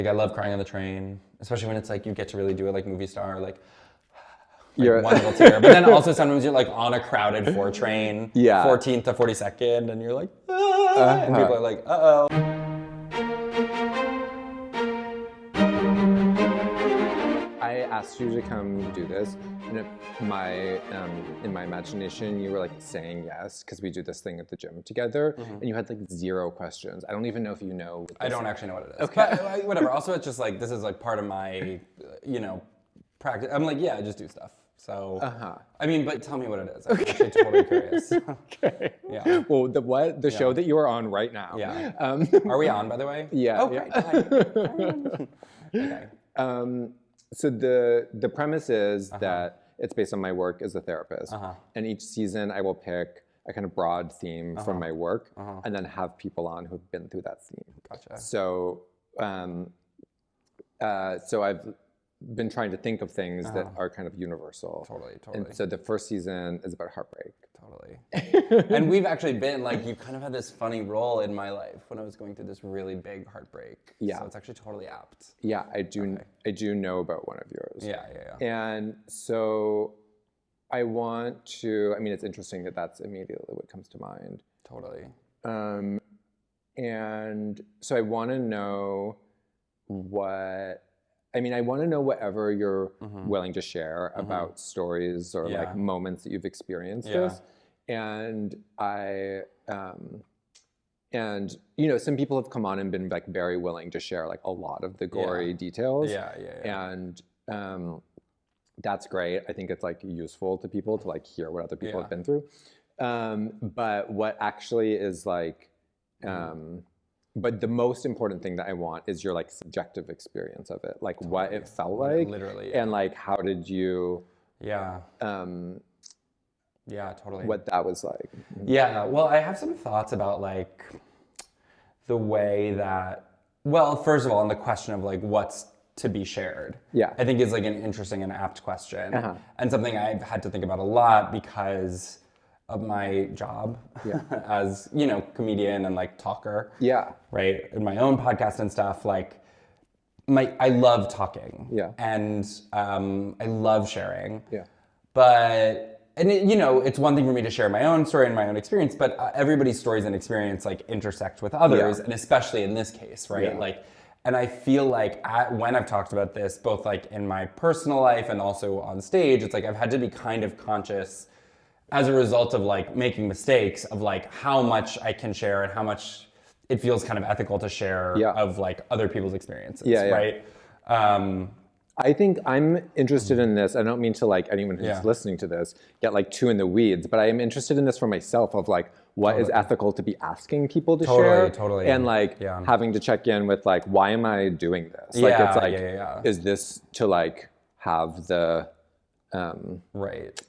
Like, I love crying on the train, especially when it's like you get to really do it like movie star, like You're one little tear. But then also sometimes you're like on a crowded 4 train, Yeah. 14th to 42nd, and you're like, ah, and people are like, uh-oh. I asked you to come do this, and in my imagination, you were like saying yes because we do this thing at the gym together, and you had like 0 questions. I don't even know if you know. I don't actually know what it is. Okay. But whatever. Also, it's just like, this is like part of my, practice. I'm like, yeah, I just do stuff. So, I mean, but tell me what it is. I'm actually totally curious. Okay. Yeah. Well, the show that you are on right now. Yeah. Are we on, by the way? Yeah. Oh, great. Hi. Okay. So the premise is that it's based on my work as a therapist, and each season I will pick a kind of broad theme from my work, and then have people on who've been through that theme. Gotcha. So, so I've been trying to think of things that are kind of universal. Totally. And so the first season is about heartbreak. Totally. And we've actually been like, you kind of had this funny role in my life when I was going through this really big heartbreak. Yeah. So it's actually totally apt. Yeah, I do know about one of yours. Yeah. And so I want to, I mean, it's interesting that that's immediately what comes to mind. Totally. And so I want to know I want to know whatever you're willing to share about stories or like moments that you've experienced this. And and some people have come on and been like very willing to share like a lot of the gory details. Yeah. And that's great. I think it's like useful to people to like hear what other people have been through. But what actually is like, but the most important thing that I want is your like subjective experience of it, like what it felt like, literally, and like how did you, yeah, totally, what that was like. Yeah, well, I have some thoughts about like the way that, well, first of all, on the question of like what's to be shared, I think is like an interesting and apt question, and something I've had to think about a lot because of my job as, comedian and like talker. Yeah. Right. In my own podcast and stuff, like I love talking. Yeah. And I love sharing. Yeah. But, and it's one thing for me to share my own story and my own experience, but everybody's stories and experience like intersect with others. And especially in this case, right? Yeah. Like, and I feel like when I've talked about this, both like in my personal life and also on stage, it's like I've had to be kind of conscious as a result of like making mistakes of like how much I can share and how much it feels kind of ethical to share of like other people's experiences, right? I think I'm interested in this. I don't mean to like anyone who's listening to this get like too in the weeds, but I am interested in this for myself of like what is ethical to be asking people to share, and like having to check in with like, why am I doing this? Like it's like, is this to like have the right?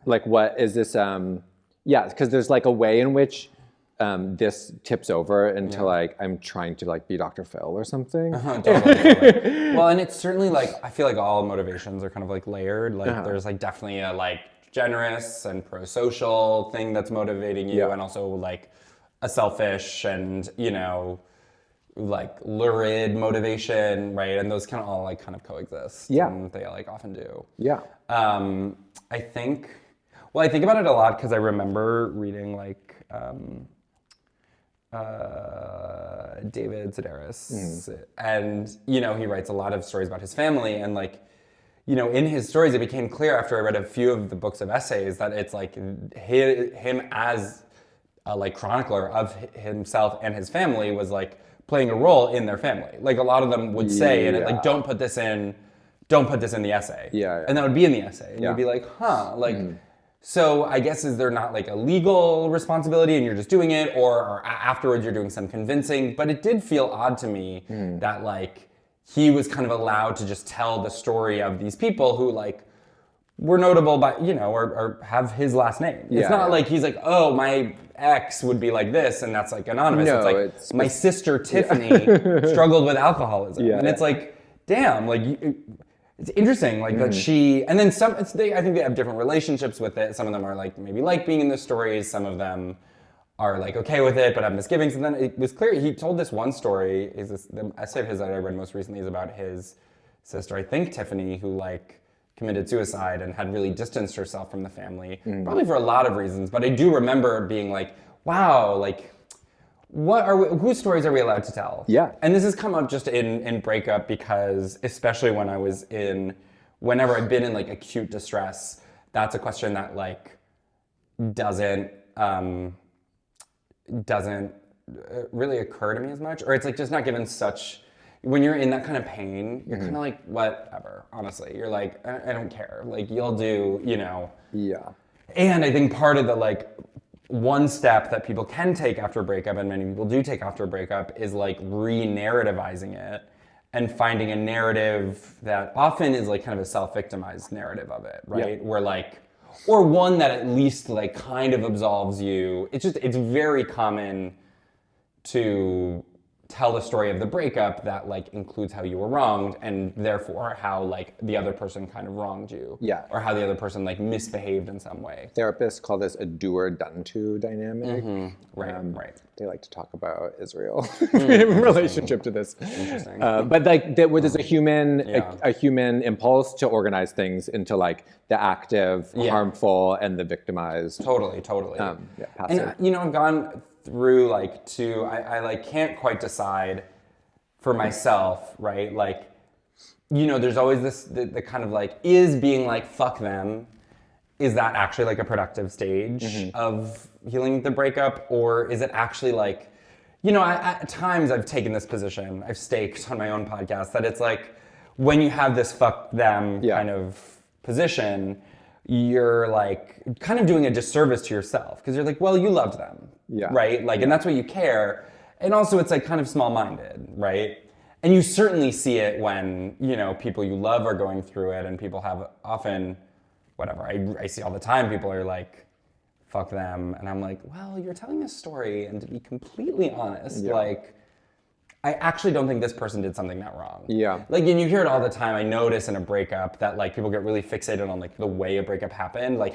Like, what is this? Because there's like a way in which this tips over into like I'm trying to like be Dr. Phil or something. Totally. Well, and it's certainly like I feel like all motivations are kind of like layered. Like there's like definitely a like generous and pro-social thing that's motivating you, and also like a selfish and like lurid motivation, right? And those kind of all like kind of coexist. Yeah, and they like often do. Yeah. I think about it a lot because I remember reading like David Sedaris, and he writes a lot of stories about his family, and like in his stories it became clear after I read a few of the books of essays that it's like him as a like chronicler of himself and his family was like playing a role in their family. Like a lot of them would say, and it like don't put this in the essay. Yeah. And that would be in the essay, and you'd be like, like. So I guess is there not like a legal responsibility and you're just doing it, or afterwards you're doing some convincing? But it did feel odd to me that like he was kind of allowed to just tell the story of these people who like were notable by, or have his last name. It's not like he's like, oh, my ex would be like this and that's like anonymous. No, it's like my sister Tiffany struggled with alcoholism. And it's like, damn, like it's interesting, like that she, and then I think they have different relationships with it. Some of them are like maybe like being in the stories. Some of them are like okay with it, but have misgivings. And then it was clear he told this one story. The essay of his that I read most recently is about his sister, I think Tiffany, who like committed suicide and had really distanced herself from the family, probably for a lot of reasons. But I do remember being like, wow, like whose stories are we allowed to tell? Yeah. And this has come up just in breakup because especially whenever I've been in like acute distress, that's a question that like doesn't really occur to me as much, or it's like just not given such. When you're in that kind of pain, you're kind of like whatever. Honestly, you're like I don't care. Like you'll do, you know. Yeah. And I think part of the like one step that people can take after a breakup, and many people do take after a breakup, is like re-narrativizing it and finding a narrative that often is like kind of a self-victimized narrative of it, right? Yeah. Where like, or one that at least like kind of absolves you. It's very common to tell the story of the breakup that like includes how you were wronged and therefore how like the other person kind of wronged you. Yeah. Or how the other person like misbehaved in some way. Therapists call this a doer-done-to dynamic. Right. They like to talk about Israel in relationship to this. Interesting. But like where there's a human impulse to organize things into like the active, harmful, and the victimized. Totally. Passive. And you know, I've gone through like I like can't quite decide for myself, right? Like, you know, there's always this the kind of like, is being like fuck them, is that actually like a productive stage of healing the breakup, or is it actually like, you know, at times I've taken this position, I've staked on my own podcast that it's like when you have this fuck them kind of position, you're like kind of doing a disservice to yourself because you're like, well, you loved them, right? Like, and that's what you care. And also it's like kind of small-minded, right? And you certainly see it when, you know, people you love are going through it, and people have often, whatever, I see all the time, people are like, fuck them. And I'm like, well, you're telling this story, and to be completely honest, like, I actually don't think this person did something that wrong. Yeah. Like, and you hear it all the time. I notice in a breakup that like people get really fixated on like the way a breakup happened, like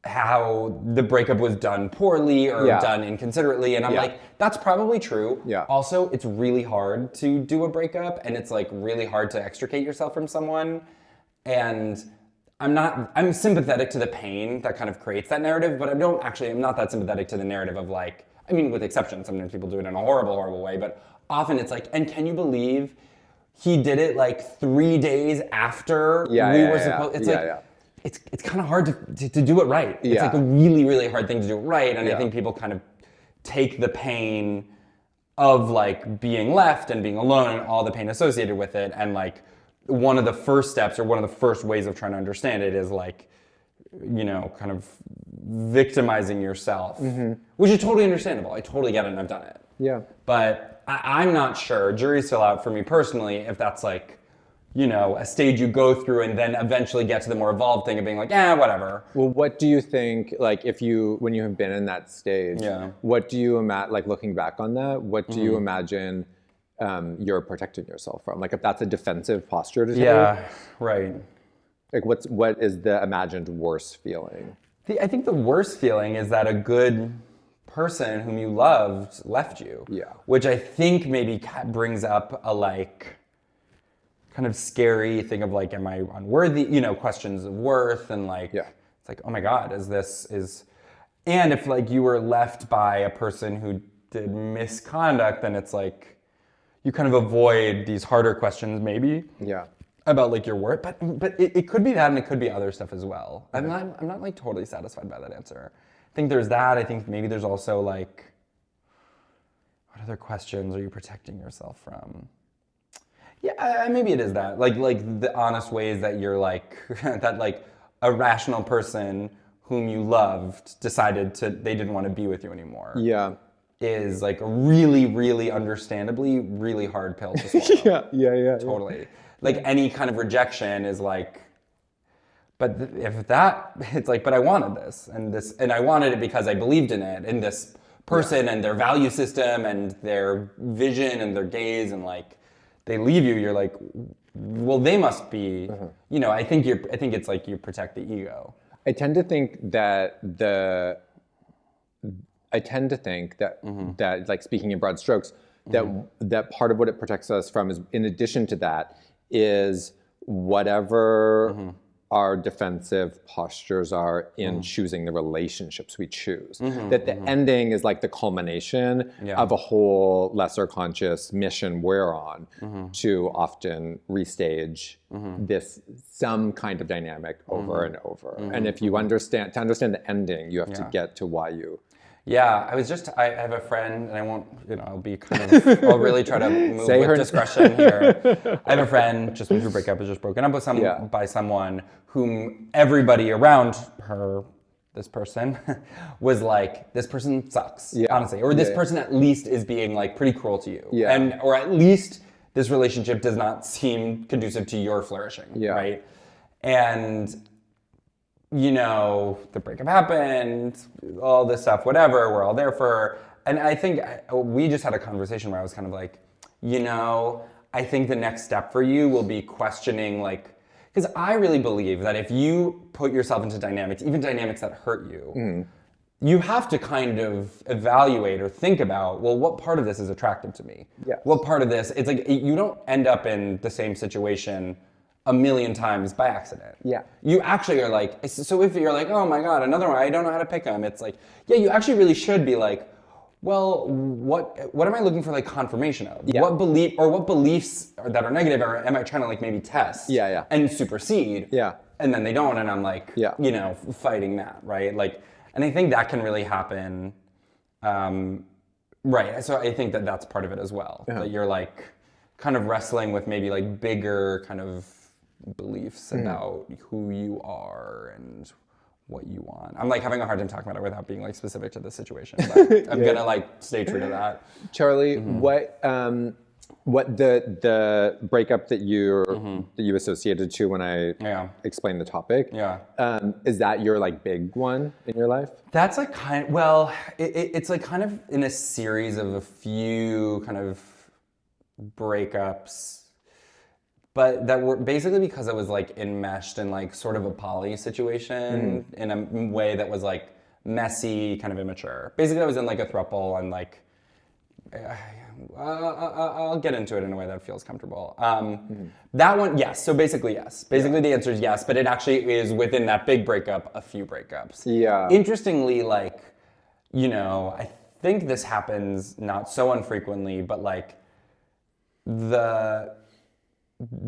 how the breakup was done poorly or done inconsiderately. And I'm like, that's probably true. Yeah. Also, it's really hard to do a breakup, and it's like really hard to extricate yourself from someone. And I'm sympathetic to the pain that kind of creates that narrative, but I'm not that sympathetic to the narrative of like, I mean, with exception, sometimes people do it in a horrible, horrible way, but often it's like, and can you believe he did it like 3 days after we were supposed, it's like, it's kind of hard to do it right. It's like a really, really hard thing to do it right. And I think people kind of take the pain of like being left and being alone and all the pain associated with it. And like one of the first steps or one of the first ways of trying to understand it is like, you know, kind of victimizing yourself, which is totally understandable. I totally get it, and I've done it. Yeah. But I'm not sure, jury's still out for me personally, if that's like, you know, a stage you go through and then eventually get to the more evolved thing of being like, whatever. Well, what do you think, like, when you have been in that stage, what do you imagine, like, looking back on that, what do you imagine you're protecting yourself from? Like, if that's a defensive posture to take? Yeah, right. Like, what is the imagined worst feeling? I think the worst feeling is that a good person whom you loved left you. Yeah. Which I think maybe brings up a like kind of scary thing of like, am I unworthy? You know, questions of worth and like, it's like, oh my God, and if like you were left by a person who did misconduct, then it's like, you kind of avoid these harder questions maybe. Yeah. About like your worth, but it could be that, and it could be other stuff as well. I'm not like totally satisfied by that answer. I think there's that. I think maybe there's also like, what other questions are you protecting yourself from? Yeah, maybe it is that. Like the honest ways that you're like that like a rational person whom you loved decided they didn't want to be with you anymore. Yeah. Is like a really, really understandably really hard pill to swallow. Yeah. Totally. Like any kind of rejection is like, but it's like, but I wanted this, and I wanted it because I believed in it, in this person and their value system and their vision and their gaze, and like, they leave you, you're like, well, they must be, you know, I think it's like you protect the ego. I tend to think that I tend to think that that like speaking in broad strokes, that part of what it protects us from is, in addition to that, is whatever our defensive postures are in choosing the relationships we choose. That the ending is like the culmination of a whole lesser conscious mission we're on to often restage this some kind of dynamic over and over. And if you understand the ending, you have to get to why you. Yeah, I have a friend, and I won't, I'll really try to move with discretion here. I have a friend, just went through a breakup, was just broken up with by someone whom everybody around her, this person, was like, this person sucks, honestly. Or this person at least is being like pretty cruel to you. Yeah. Or at least this relationship does not seem conducive to your flourishing, right? And the breakup happened, all this stuff, whatever, we're all there for her. And I think we just had a conversation where I was kind of like, I think the next step for you will be questioning, like, because I really believe that if you put yourself into dynamics, even dynamics that hurt you, you have to kind of evaluate or think about, well, what part of this is attractive to me? Yes. What part of this, it's like, you don't end up in the same situation a million times by accident. Yeah. You actually are like, so if you're like, oh my God, another one, I don't know how to pick them. It's like, yeah, you actually really should be like, well, what am I looking for like confirmation of? Yeah. What beliefs that are negative am I trying to like maybe test and supersede? Yeah. And then they don't, and I'm like, fighting that, right? Like, and I think that can really happen. Right. So I think that that's part of it as well. That you're like kind of wrestling with maybe like bigger kind of beliefs about who you are and what you want. I'm like having a hard time talking about it without being like specific to the situation, but I'm gonna like stay true to that. Charlie, what the breakup that you associated to when I explained the topic, is that your like big one in your life? That's like it's like kind of in a series of a few kind of breakups, but that were basically because I was like enmeshed in like sort of a poly situation in a way that was like messy, kind of immature. Basically, I was in like a throuple, and like I'll get into it in a way that feels comfortable. That one, yes. So basically, yes. Basically, the answer is yes, but it actually is within that big breakup, a few breakups. Yeah. Interestingly, like, I think this happens not so infrequently, but like the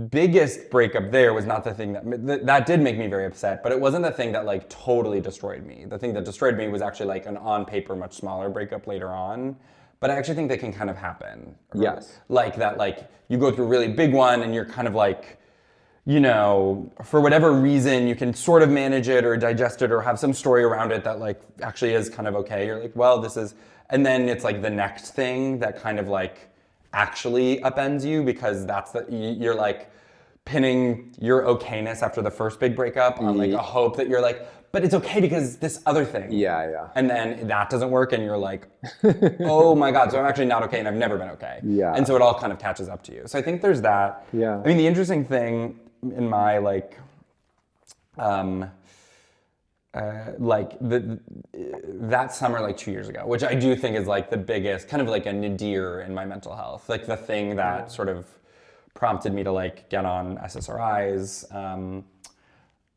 biggest breakup there was not the thing that did make me very upset, but it wasn't the thing that like totally destroyed me. The thing that destroyed me was actually like an on paper much smaller breakup later on. But I actually think that can kind of happen. Yes. Like that, like you go through a really big one and you're kind of like, for whatever reason, you can sort of manage it or digest it or have some story around it that like actually is kind of okay. You're like, well, this is, and then it's like the next thing that kind of like actually upends you, because you're like pinning your okayness after the first big breakup on like a hope that you're like, but it's okay because this other thing. Yeah. And then that doesn't work and you're like, oh my God, so I'm actually not okay and I've never been okay. Yeah. And so it all kind of catches up to you. So I think there's that. Yeah. I mean, the interesting thing in my like that summer, like 2 years ago, which I do think is like the biggest, kind of like a nadir in my mental health, like the thing that sort of prompted me to like get on SSRIs,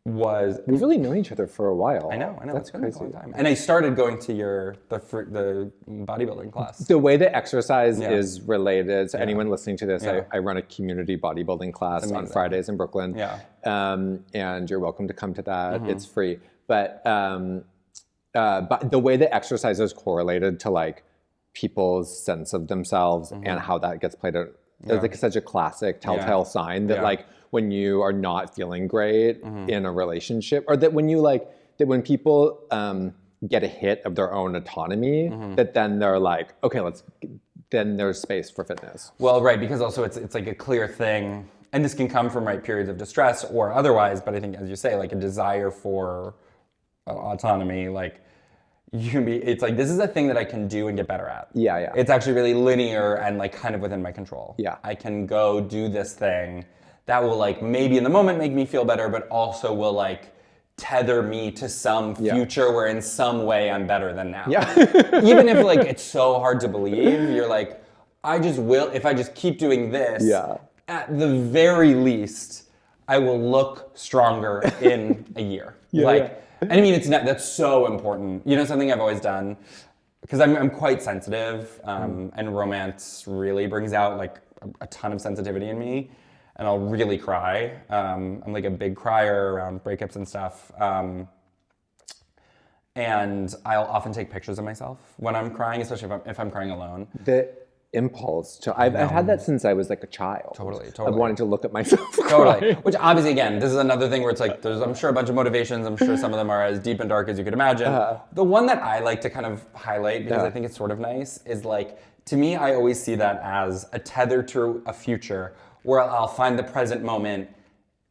was... We've really known each other for a while. I know. That's been a long time. And I started going to the bodybuilding class. The way that exercise is related, so anyone listening to this, I run a community bodybuilding class on Fridays in Brooklyn. Yeah. And you're welcome to come to that. It's free. But the way that exercise is correlated to like people's sense of themselves and how that gets played out is like such a classic telltale sign that like when you are not feeling great in a relationship, or that when you when people get a hit of their own autonomy, that then they're like, okay, then there's space for fitness. Well, right, because also it's like a clear thing, and this can come from periods of distress or otherwise, but I think, as you say, like a desire for autonomy, like it's like, this is a thing that I can do and get better at. Yeah. It's actually really linear and like kind of within my control. Yeah. I can go do this thing that will like maybe in the moment make me feel better, but also will like tether me to some future where in some way I'm better than now. Yeah. Even if like it's so hard to believe, you're like, I just will, if I just keep doing this, at the very least, I will look stronger in a year. And I mean, that's so important. You know, something I've always done, because I'm quite sensitive, and romance really brings out like a ton of sensitivity in me, and I'll really cry. I'm like a big crier around breakups and stuff. And I'll often take pictures of myself when I'm crying, especially if I'm crying alone. The impulse to I've had that since I was like a child. Totally. I've wanted to look at myself. Totally. Which obviously, again, this is another thing where it's like there's, I'm sure, a bunch of motivations. I'm sure some of them are as deep and dark as you could imagine. The one that I like to kind of highlight, because I think it's sort of nice, is like, to me, I always see that as a tether to a future where I'll find the present moment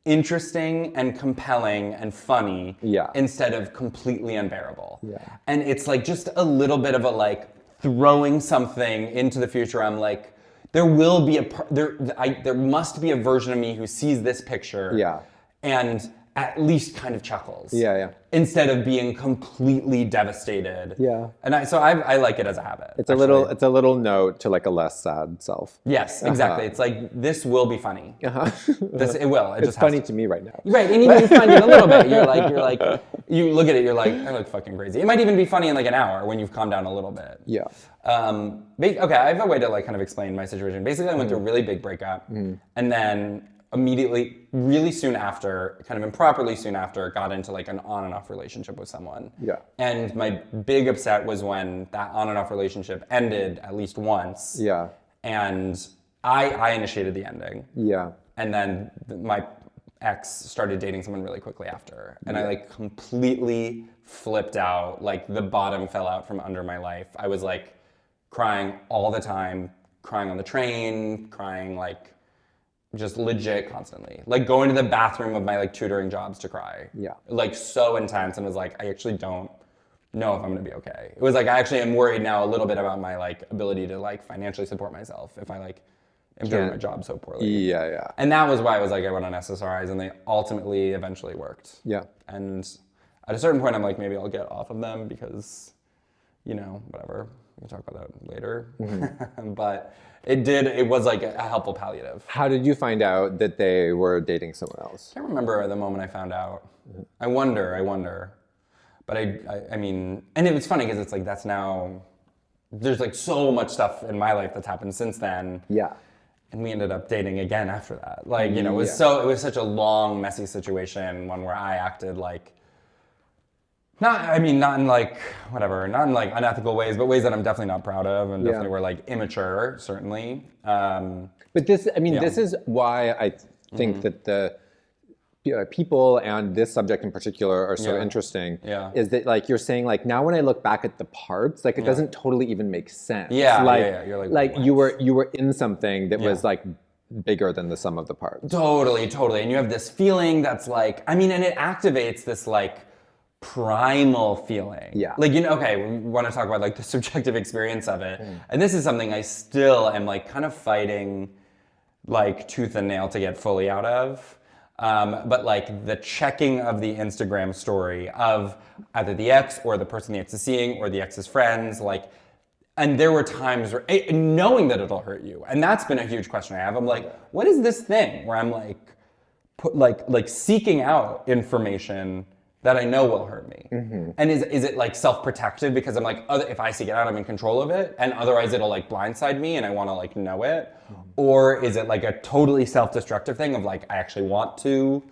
interesting and compelling and funny instead of completely unbearable. And it's like just a little bit of a like throwing something into the future. I'm like, there will be there must be a version of me who sees this picture and at least kind of chuckles. Instead of being completely devastated. And I like it as a habit. It's a little note to like a less sad self. Yes, exactly. It's like, this will be funny. It will. It's funny to me right now. Right, and even you find it a little bit. You're like, you look at it, you're like, I look fucking crazy. It might even be funny in like an hour when you've calmed down a little bit. Okay, I have a way to like kind of explain my situation. Basically, I went through a really big breakup, and then immediately, really soon after, kind of improperly soon after, got into like an on and off relationship with someone. And my big upset was when that on and off relationship ended at least once. And I initiated the ending. And then my ex started dating someone really quickly after. And I like completely flipped out. Like the bottom fell out from under my life. I was like crying all the time, crying on the train, crying like just legit constantly. Like going to the bathroom of my like tutoring jobs to cry. Like so intense, and was like, I actually don't know if I'm gonna be okay. It was like, I actually am worried now a little bit about my like ability to like financially support myself if I like am doing my job so poorly. And that was why I was like, I went on SSRIs, and they ultimately eventually worked. And at a certain point, I'm like, maybe I'll get off of them because, you know, whatever. We can talk about that later. But it was like a helpful palliative. How did you find out that they were dating someone else? I can't remember the moment I found out. I wonder. But I mean, and it was funny because it's like, that's now, there's like so much stuff in my life that's happened since then. And we ended up dating again after that. Like, you know, it was such a long, messy situation, one where I acted like, not in like, whatever, not in like unethical ways, but ways that I'm definitely not proud of, and definitely were like immature, certainly. But this, this is why I think that the people and this subject in particular are so interesting. Is that like, you're saying like, now when I look back at the parts, like it doesn't totally even make sense. You're like you were in something that was like bigger than the sum of the parts. Totally. And you have this feeling that's like, and it activates this like primal feeling. Like, you know, okay, we want to talk about like the subjective experience of it. And this is something I still am like kind of fighting like tooth and nail to get fully out of. But like the checking of the Instagram story of either the ex or the person the ex is seeing or the ex's friends, like, and there were times where, knowing that it'll hurt you, and that's been a huge question I have. I'm like, what is this thing where I'm like seeking out information that I know will hurt me? And is it like self-protective because I'm like, if I seek it out, I'm in control of it, and otherwise it'll like blindside me and I want to like know it? Or is it like a totally self-destructive thing of like, I actually want to,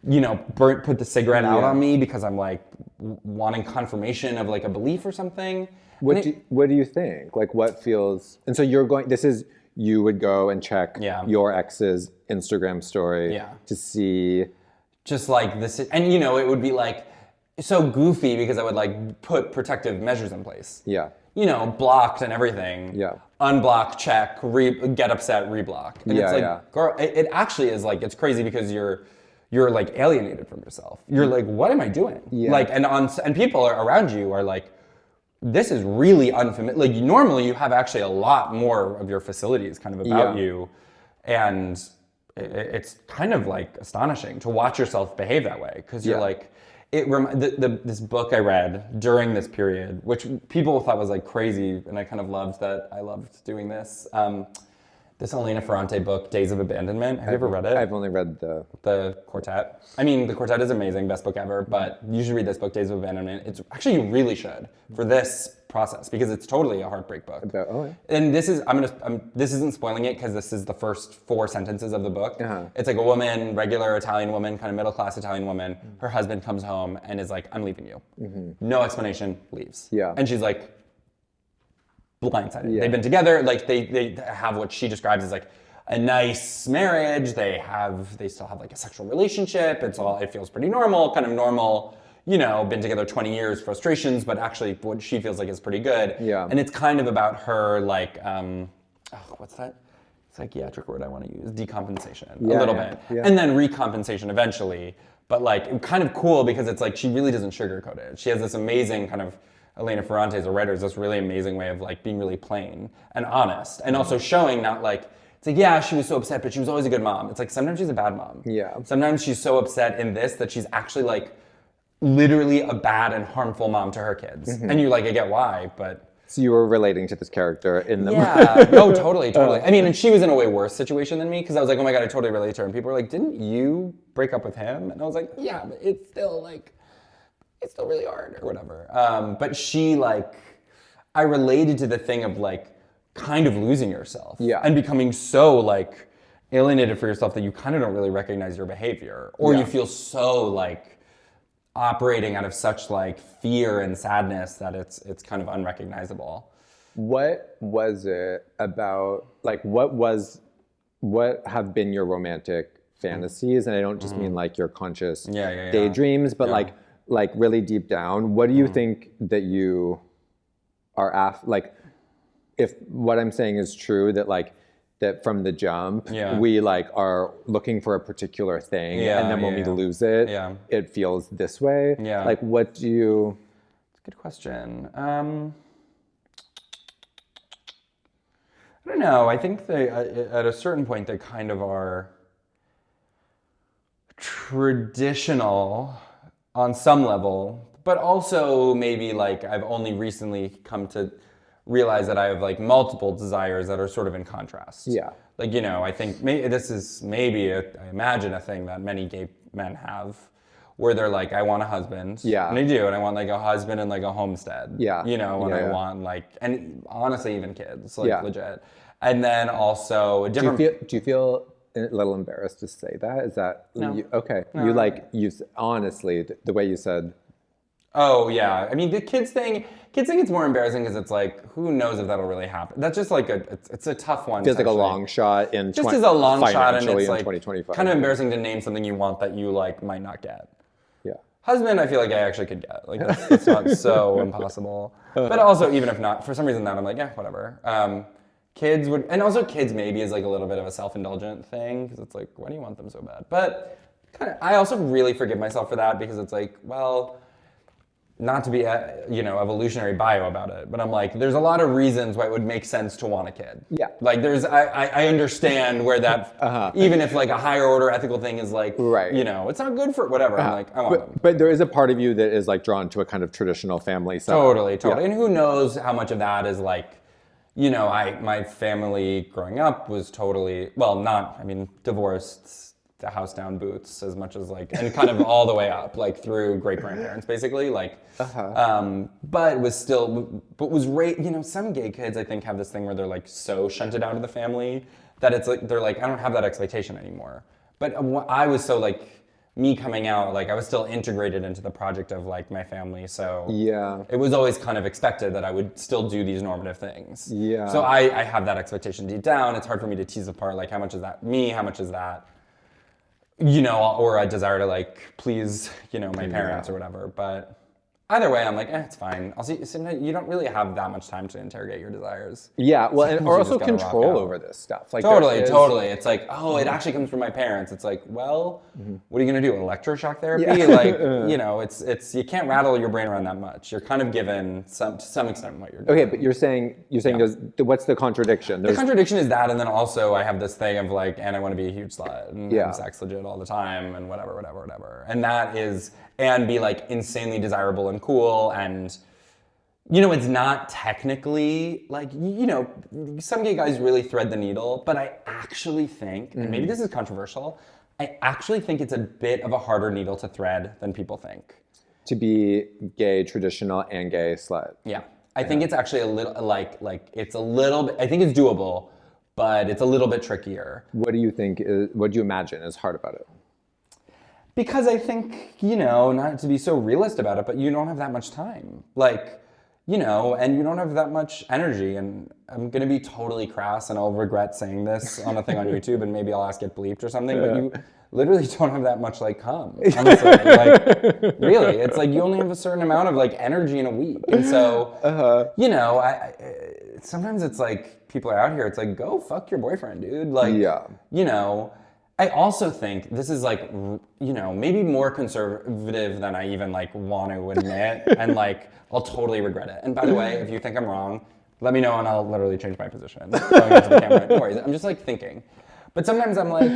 you know, put the cigarette out on me because I'm like wanting confirmation of like a belief or something? What do you think? Like what feels, and so you would go and check your ex's Instagram story to see just like this, and you know, it would be like so goofy because I would like put protective measures in place. You know, blocked and everything. Unblock, check, get upset, reblock. And it's like, girl, it actually is like, it's crazy because you're like alienated from yourself. You're like, what am I doing? Like, and people around you are like, this is really unfamiliar. Like normally you have actually a lot more of your facilities kind of about you. And it's kind of like astonishing to watch yourself behave that way. Cause you're like, this book I read during this period, which people thought was like crazy, and I kind of loved that. I loved doing this. This Elena Ferrante book, Days of Abandonment. Have you ever read it? I've only read the Quartet. I mean, the Quartet is amazing, best book ever, but you should read this book, Days of Abandonment. It's actually, you really should for this process, because it's totally a heartbreak book. And this is, this isn't spoiling it because this is the first 4 sentences of the book. It's like a woman, regular Italian woman, kind of middle class Italian woman. Her husband comes home and is like, I'm leaving you. No explanation, leaves. And she's like, blindsided. They've been together, like they have what she describes as like a nice marriage. They still have like a sexual relationship. It feels pretty normal, kind of normal, you know, been together 20 years, frustrations, but actually what she feels like is pretty good. And it's kind of about her like, what's that psychiatric word I want to use? Decompensation, a little bit. And then recompensation eventually. But like kind of cool because it's like she really doesn't sugarcoat it. She has this amazing kind of, Elena Ferrante as a writer is this really amazing way of like being really plain and honest, and also showing not like, it's like, yeah, she was so upset, but she was always a good mom. It's like sometimes she's a bad mom. Sometimes she's so upset in this that she's actually like literally a bad and harmful mom to her kids. And you're like, I get why, but. So you were relating to this character in the No, totally. I mean, and she was in a way worse situation than me because I was like, oh my God, I totally relate to her. And people were like, didn't you break up with him? And I was like, yeah, but it's still like, it's still really hard or whatever. But she like, I related to the thing of like kind of losing yourself and becoming so like alienated for yourself that you kind of don't really recognize your behavior, or you feel so like operating out of such like fear and sadness that it's kind of unrecognizable. What was it about, like what have been your romantic fantasies? And I don't just mean like your conscious daydreams, but like really deep down, what do you think that you are like, if what I'm saying is true, that like, that from the jump, we like are looking for a particular thing, and then when we lose it, it feels this way. Like, what do you? It's a good question. I don't know. I think they, at a certain point, they kind of are traditional on some level, but also maybe like I've only recently come to realize that I have like multiple desires that are sort of in contrast. Like, you know, I think this is maybe I imagine a thing that many gay men have, where they're like, I want a husband. And I do, and I want like a husband and like a homestead. You know, and I want like, and honestly even kids, like legit. And then also a different. Do you feel a little embarrassed to say that? Is that no? Okay. No. You like honestly the way you said. Oh yeah, I mean the kids think it's more embarrassing because it's like, who knows if that'll really happen. That's just like it's a tough one. Feels like a long shot in just as a long shot, and it's like 2025. Kind of embarrassing to name something you want that you like might not get. Husband, I feel like I actually could get. Like that's not so impossible. But also, even if not, for some reason that I'm like, yeah, whatever. Kids would, and also kids maybe is like a little bit of a self-indulgent thing because it's like, why do you want them so bad? But kind of, I also really forgive myself for that because it's like, well, not to be, evolutionary bio about it, but I'm like, there's a lot of reasons why it would make sense to want a kid. Like I understand where that, even if like a higher order ethical thing is like, you know, it's not good for whatever. I'm like, I want them. But there is a part of you that is like drawn to a kind of traditional family setup. Totally. And who knows how much of that is like, you know, my family growing up was totally, divorced, the house down boots as much as like, and kind of all the way up, like through great grandparents basically, like, but was you know, some gay kids I think have this thing where they're like so shunted out of the family that it's like, they're like, I don't have that expectation anymore. But I was so like, me coming out, like I was still integrated into the project of like my family, so it was always kind of expected that I would still do these normative things. So I have that expectation deep down. It's hard for me to tease apart like how much is that me, how much is that, you know, or a desire to like please, you know, my parents or whatever. But Either way, I'm like, it's fine. I'll see. Sometimes you don't really have that much time to interrogate your desires. Yeah, well, Sometimes and you or just also gotta rock control out. over this stuff. Like Totally. It's like, Mm-hmm. it actually comes from my parents. It's like, well, what are you gonna do? Electroshock therapy? Like, it's you can't rattle your brain around that much. You're kind of given to some extent what you're doing. Okay, but you're saying what's the contradiction? The contradiction is that, and then also I have this thing of like, and I want to be a huge slut and have sex legit all the time and whatever. And that is, and be like insanely desirable and cool and, it's not technically like, some gay guys really thread the needle, but I actually think, and maybe this is controversial, I actually think it's a bit of a harder needle to thread than people think. To be gay, traditional, and gay slut. Yeah. I think it's actually a little, like it's a little bit, I think it's doable, but it's a little bit trickier. What do you imagine is hard about it? Because I think, not to be so realist about it, but you don't have that much time. Like, and you don't have that much energy. And I'm going to be totally crass and I'll regret saying this on a thing on YouTube and maybe I'll ask it bleeped or something, but you literally don't have that much like cum, honestly. Like, really, it's like you only have a certain amount of like energy in a week. And so, I sometimes it's like people are out here, it's like, go fuck your boyfriend, dude. Like, I also think this is like, maybe more conservative than I even like want to admit, and like I'll totally regret it. And by the way, if you think I'm wrong, let me know and I'll literally change my position. Going into the camera. No worries. I'm just like thinking. But sometimes I'm like,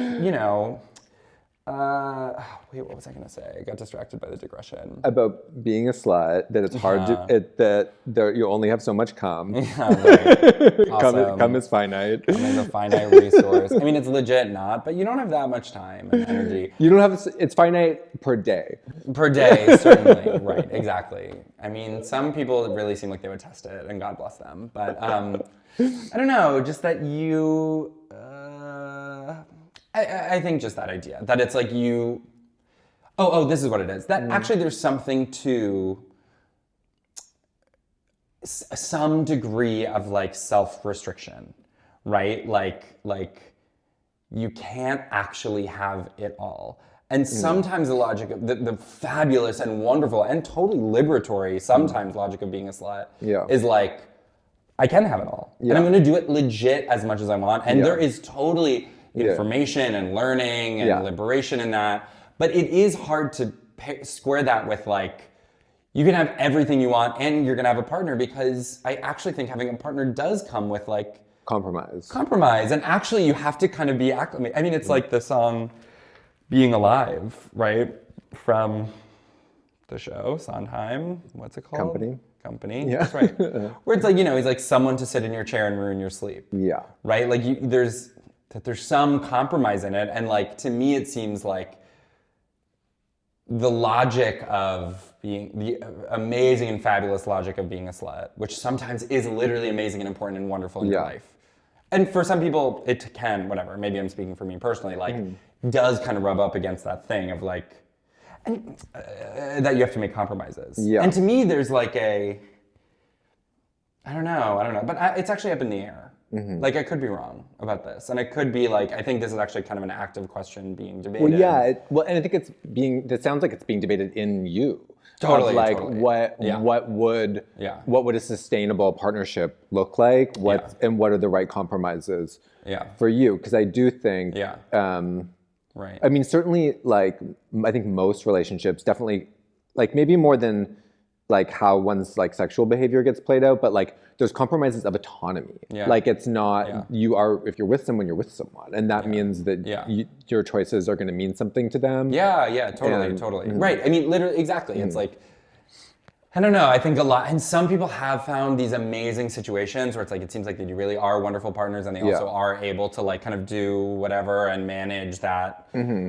wait, what was I gonna say? I got distracted by the digression. About being a slut, that it's hard to, you only have so much cum. Yeah, right. Awesome. Cum is finite. Cum is a finite resource. I mean, it's legit not, but you don't have that much time and energy. You don't have, it's finite per day. Per day, certainly. Right, exactly. I mean, some people really seem like they would test it, and God bless them. But I don't know, just that you, I think just that idea, that it's like you, this is what it is. That actually there's something to some degree of like self-restriction, right? Like you can't actually have it all. And sometimes the logic of the fabulous and wonderful and totally liberatory sometimes logic of being a slut is like, I can have it all. And I'm gonna do it legit as much as I want. And there is totally information and learning and liberation in that. But it is hard to square that with like, you can have everything you want and you're gonna have a partner, because I actually think having a partner does come with like compromise. And actually you have to kind of be acclimated. I mean, it's like the song Being Alive, right? From the show, Sondheim, what's it called? Company, yeah. That's right. Where it's like, he's like someone to sit in your chair and ruin your sleep. Yeah. Right? Like there's some compromise in it. And like, to me, it seems like the logic of the amazing and fabulous logic of being a slut, which sometimes is literally amazing and important and wonderful in your life. And for some people, it can, whatever, maybe I'm speaking for me personally, like, does kind of rub up against that thing of like, that you have to make compromises. Yeah. And to me, there's like I don't know, but it's actually up in the air. Like, I could be wrong about this. And it could be like, I think this is actually kind of an active question being debated. Well, yeah, and I think it sounds like it's being debated in you. Totally. Of like, totally. what would a sustainable partnership look like? And what are the right compromises for you? Because I do think, right. I mean, certainly, like, I think most relationships definitely, like, maybe more than like how one's like sexual behavior gets played out, but like there's compromises of autonomy. Yeah. Like, it's not, if you're with someone, you're with someone. And that means that your choices are going to mean something to them. Yeah, totally. Right. I mean, literally, exactly. It's like, I don't know, I think a lot, and some people have found these amazing situations where it's like, it seems like they really are wonderful partners and they also are able to like kind of do whatever and manage that.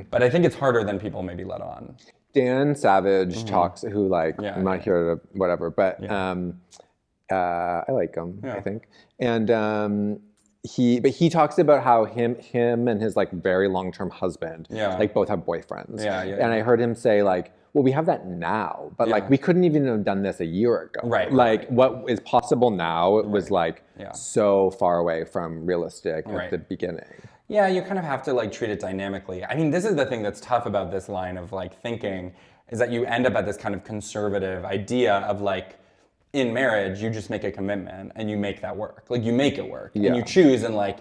But I think it's harder than people maybe let on. Dan Savage talks, who like, I'm not here to whatever, but I like him, I think. And he talks about how him and his like very long-term husband, like both have boyfriends. And I heard him say like, well, we have that now, but like we couldn't even have done this a year ago. Right. Like what is possible now was like so far away from realistic at the beginning. Yeah, you kind of have to like treat it dynamically. I mean, this is the thing that's tough about this line of like thinking, is that you end up at this kind of conservative idea of like, in marriage, you just make a commitment and you make that work. Like you make it work and you choose and like,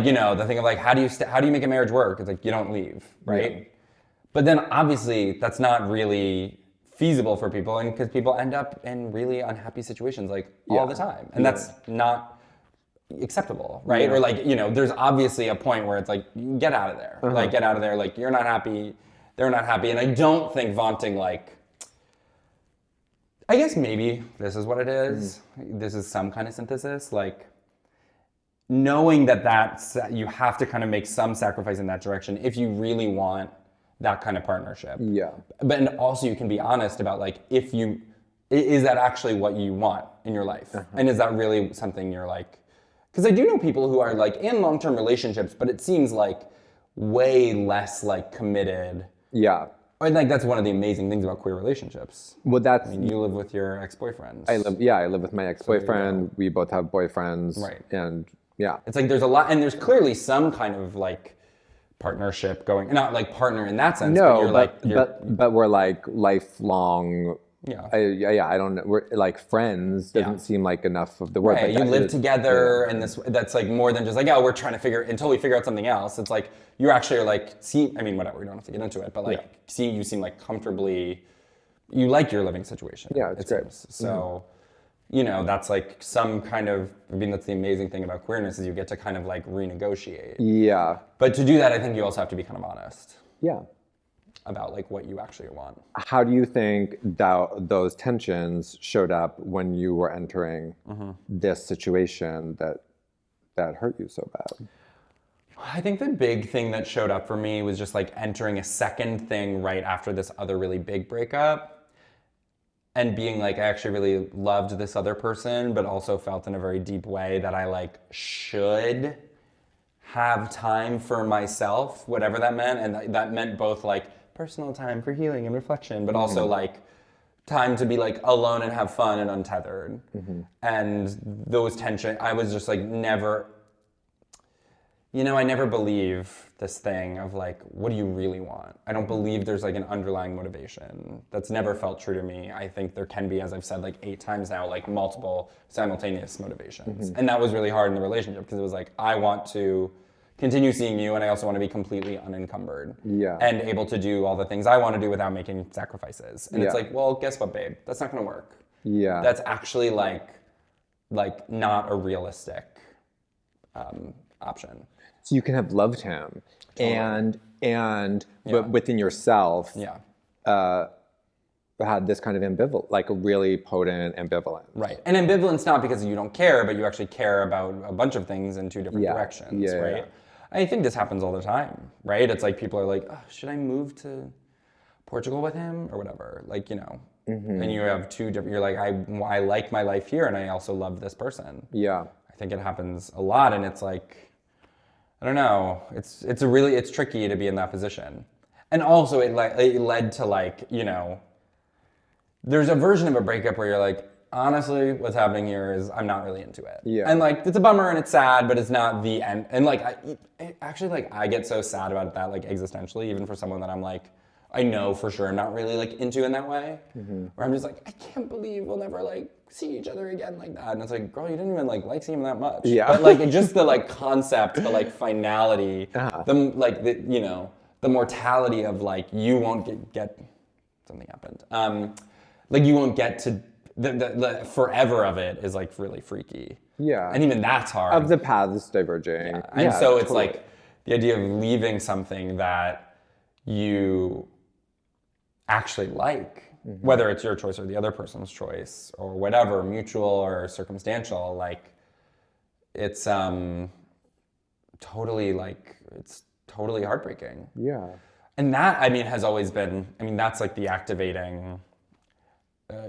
you know, the thing of like, how do you make a marriage work? It's like, you don't leave, right? Yeah. But then obviously that's not really feasible for people, and because people end up in really unhappy situations like all the time. And that's not acceptable, right? Or like, you know, there's obviously a point where it's like, get out of there. Like get out of there, like you're not happy, they're not happy. And I don't think vaunting like, I guess maybe this is what it is. This is some kind of synthesis, like knowing that you have to kind of make some sacrifice in that direction if you really want that kind of partnership. Yeah. But and also you can be honest about like, is that actually what you want in your life? And is that really something you're like, because I do know people who are like in long-term relationships, but it seems like way less like committed. Yeah. And like that's one of the amazing things about queer relationships. Well, I mean, you live with your ex-boyfriends. I live with my ex-boyfriend. We both have boyfriends. Right. And yeah. It's like there's a lot, and there's clearly some kind of like partnership going, not like partner in that sense. No, but we're like lifelong. Yeah. I don't know. We're like friends. Doesn't seem like enough of the word. Right. You live together, and that's like more than just like, oh, we're trying to figure until we figure out something else. It's like you actually are like, I mean, whatever. We don't have to get into it, but like, you seem like comfortably, you like your living situation. Yeah, it's great. So, you know, that's like some kind of. I mean, that's the amazing thing about queerness is you get to kind of like renegotiate. Yeah. But to do that, I think you also have to be kind of honest. Yeah. About like what you actually want. How do you think those tensions showed up when you were entering this situation that hurt you so bad? I think the big thing that showed up for me was just like entering a second thing right after this other really big breakup and being like, I actually really loved this other person, but also felt in a very deep way that I like should have time for myself, whatever that meant. And that meant both like personal time for healing and reflection, but also like time to be like alone and have fun and untethered. And those tensions, I was just like never, you know, I never believe this thing of like, what do you really want? I don't believe there's like an underlying motivation. That's never felt true to me. I think there can be, as I've said like 8 times now, like multiple simultaneous motivations. And that was really hard in the relationship because it was like, I want to continue seeing you, and I also want to be completely unencumbered and able to do all the things I want to do without making sacrifices. And it's like, well, guess what, babe? That's not going to work. Yeah. That's actually like not a realistic option. So you can have loved him and but within yourself had this kind of ambivalence, like a really potent ambivalence. Right. And ambivalence not because you don't care, but you actually care about a bunch of things in 2 different directions, right? Yeah. I think this happens all the time, right? It's like people are like, oh, should I move to Portugal with him or whatever? Like, you know, and you have 2 different, you're like, I like my life here and I also love this person. Yeah. I think it happens a lot, and it's like, I don't know, it's tricky to be in that position. And also it led to like, you know, there's a version of a breakup where you're like, honestly, what's happening here is I'm not really into it. Yeah. And like, it's a bummer and it's sad, but it's not the end. And like, I get so sad about that, like existentially, even for someone that I'm like, I know for sure I'm not really like into in that way. Where I'm just like, I can't believe we'll never like see each other again like that. And it's like, girl, you didn't even like seeing him that much. Yeah. But like, just the like concept, the like finality, you know, the mortality of like, you won't get something happened. Like you won't get to the forever of it is like really freaky. Yeah. And even that's hard. Of the paths diverging. Yeah. And so it's like the idea of leaving something that you actually like, whether it's your choice or the other person's choice or whatever, mutual or circumstantial, like it's totally heartbreaking. Yeah. And that, I mean, has always been, I mean, that's like the activating,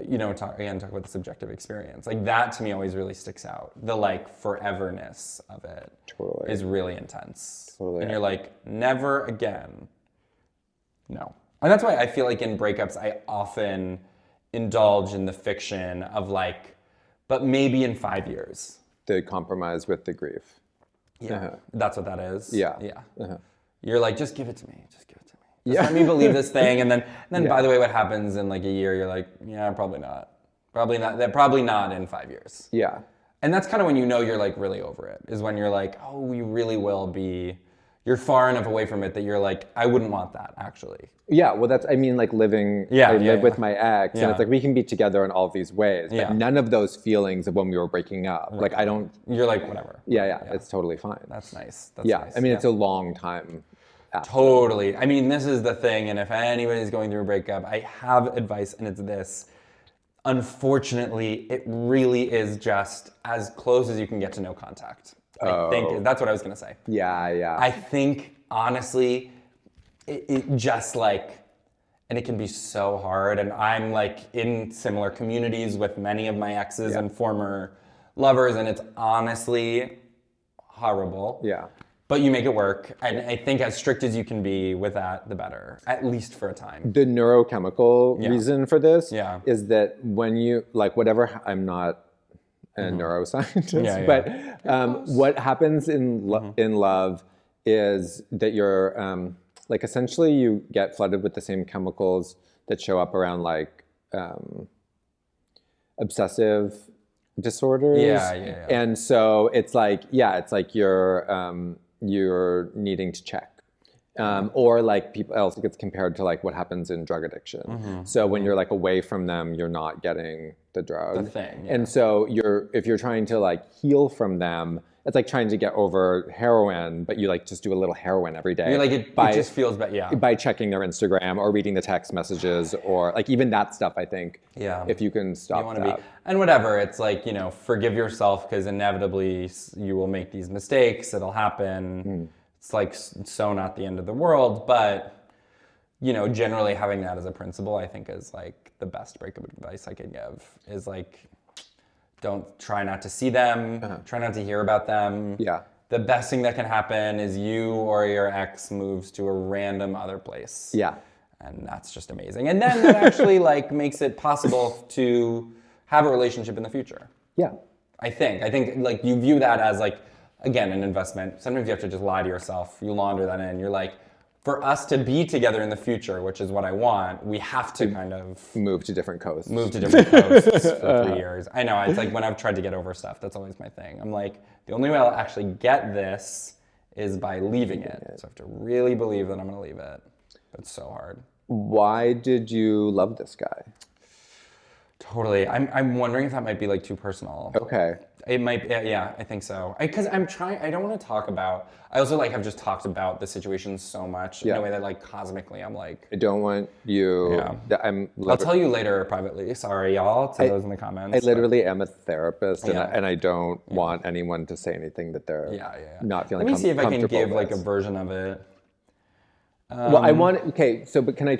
you know, talk about the subjective experience. Like that to me always really sticks out. The like foreverness of it is really intense. Totally. And you're like, never again. No. And that's why I feel like in breakups, I often indulge in the fiction of like, but maybe in 5 years. The compromise with the grief. Yeah. That's what that is. Yeah. Yeah. You're like, just give it to me. Just give it to me. Just let me believe this thing. And then by the way, what happens in like a year, you're like, yeah, probably not. Probably not in 5 years. Yeah. And that's kind of when you know you're like really over it, is when you're like, oh, you really will be, you're far enough away from it that you're like, I wouldn't want that actually. Yeah, well, I mean, like I live with my ex, and it's like we can be together in all of these ways, but none of those feelings of when we were breaking up, like I don't. You're like, whatever. Yeah, it's totally fine. That's nice. I mean, it's a long time. After. Totally. I mean, this is the thing, and if anybody's going through a breakup, I have advice, and it's this. Unfortunately, it really is just as close as you can get to no contact. I think that's what I was going to say. Yeah. I think, honestly, it just like, and it can be so hard. And I'm like in similar communities with many of my exes and former lovers, and it's honestly horrible. Yeah. But you make it work. And I think as strict as you can be with that, the better, at least for a time. The neurochemical reason for this is that when you, like whatever, I'm not a neuroscientist, but what happens in love is that you're, like essentially you get flooded with the same chemicals that show up around like obsessive disorders. Yeah. And so it's like, you're needing to check. Or like people else, it gets compared to like what happens in drug addiction. So when you're like away from them, you're not getting the drug. The thing, And so if you're trying to like heal from them, it's like trying to get over heroin, but you like just do a little heroin every day. You're like, it just feels bad, by checking their Instagram or reading the text messages or like even that stuff, I think. Yeah. If you can stop that. And whatever, it's like, forgive yourself because inevitably you will make these mistakes. It'll happen. It's like so not the end of the world, but generally having that as a principle, I think is like the best breakup advice I could give is like, try not to see them, try not to hear about them. Yeah. The best thing that can happen is you or your ex moves to a random other place. Yeah. And that's just amazing. And then that actually like makes it possible to have a relationship in the future. Yeah. I think like you view that as like, again, an investment. Sometimes you have to just lie to yourself. You launder that in. You're like, for us to be together in the future, which is what I want, we have to kind of move to different coasts. For 3 years. I know, it's like when I've tried to get over stuff, that's always my thing. I'm like, the only way I'll actually get this is by leaving it. So I have to really believe that I'm gonna leave it. It's so hard. Why did you love this guy? Totally. I'm wondering if that might be like too personal. Okay. It might, yeah, I think so. Because I don't want to talk about, I also like have just talked about the situation so much in a way that like cosmically I'm like. I don't want you, I'll tell you later privately, sorry y'all, to those in the comments. I literally am a therapist and I don't want anyone to say anything that they're not feeling comfortable with. Let me see if I can give like a version of it. Well, I want, okay, so but can I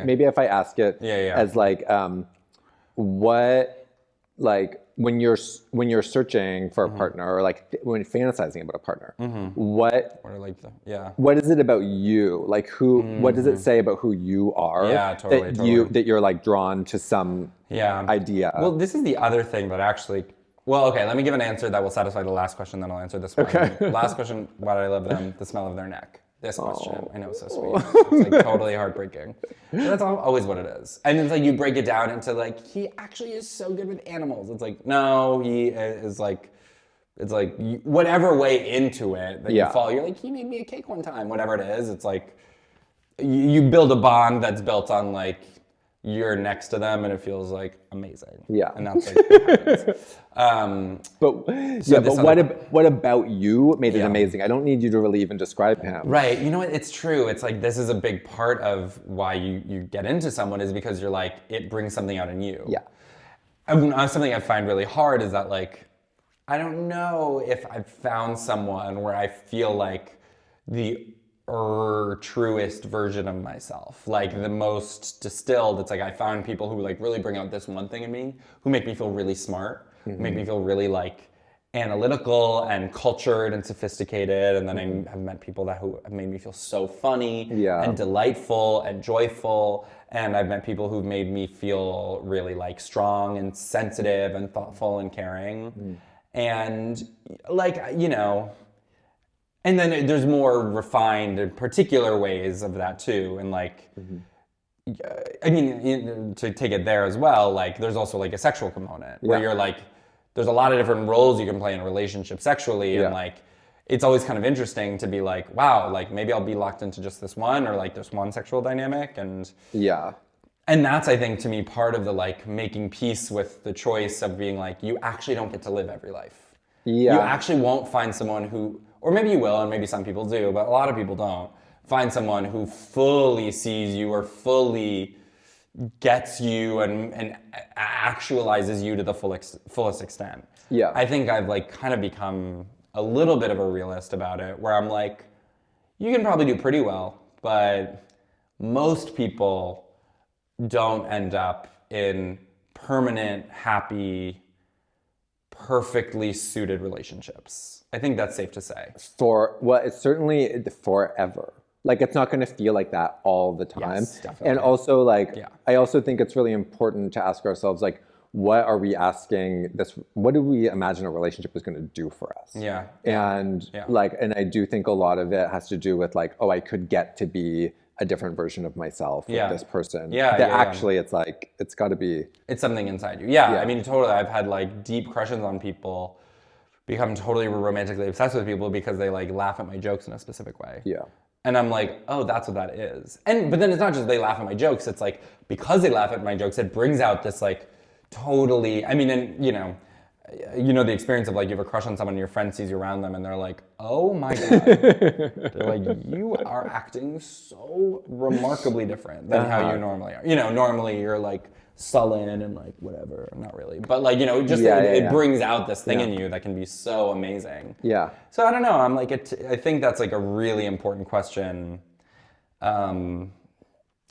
maybe if I ask it as like, what, like, when you're searching for a partner or like when fantasizing about a partner, what is it about you? Like what does it say about who you are that you're like drawn to some idea? Well, this is the other thing that actually, let me give an answer that will satisfy the last question, then I'll answer this one. Okay. Last question, why did I love them? The smell of their neck. This question. I know, it's so sweet. It's like totally heartbreaking. But that's always what it is. And it's like you break it down into like, he actually is so good with animals. It's like, no, he is like, it's like whatever way into it that you fall, you're like, he made me a cake one time, whatever it is. It's like, you build a bond that's built on like, you're next to them and it feels like amazing. Yeah. And that's like but what about you made it amazing? I don't need you to really even describe him. Right. You know what? It's true. It's like this is a big part of why you get into someone is because you're like, it brings something out in you. Yeah. Something I find really hard is that like, I don't know if I've found someone where I feel like the truest version of myself, like the most distilled. It's like I found people who like really bring out this one thing in me, who make me feel really smart, who make me feel really like analytical and cultured and sophisticated. And then I have met people who have made me feel so funny and delightful and joyful. And I've met people who've made me feel really like strong and sensitive and thoughtful and caring. And like, And then there's more refined and particular ways of that too. And like, I mean, to take it there as well, like there's also like a sexual component where you're like, there's a lot of different roles you can play in a relationship sexually. And like, it's always kind of interesting to be like, wow, like maybe I'll be locked into just this one or like this one sexual dynamic. And and that's, I think, to me, part of the like making peace with the choice of being like, you actually don't get to live every life. You actually won't find someone who, or maybe you will, and maybe some people do, but a lot of people don't, find someone who fully sees you or fully gets you and actualizes you to the fullest extent. I think I've like kind of become a little bit of a realist about it, where I'm like, you can probably do pretty well, but most people don't end up in permanent, happy, perfectly suited relationships. I think that's safe to say. It's certainly forever. Like, it's not going to feel like that all the time. Yes, definitely. And also, like, I also think it's really important to ask ourselves, like, what do we imagine a relationship is going to do for us? And like, and I do think a lot of it has to do with like, oh, I could get to be a different version of myself with this person. Actually, it's like, it's got to be. It's something inside you. I mean, totally. I've had like deep crushes on people, become totally romantically obsessed with people because they like laugh at my jokes in a specific way. And I'm like, oh, that's what that is. But then it's not just they laugh at my jokes. It's like, because they laugh at my jokes, it brings out this like totally, I mean, and you know the experience of like you have a crush on someone and your friend sees you around them and they're like, oh my God. They're like, you are acting so remarkably different than how you normally are. You know, normally you're like sullen and like whatever, not really. But like, you know, just it brings out this thing in you that can be so amazing. So I don't know, I'm like, I think that's like a really important question. And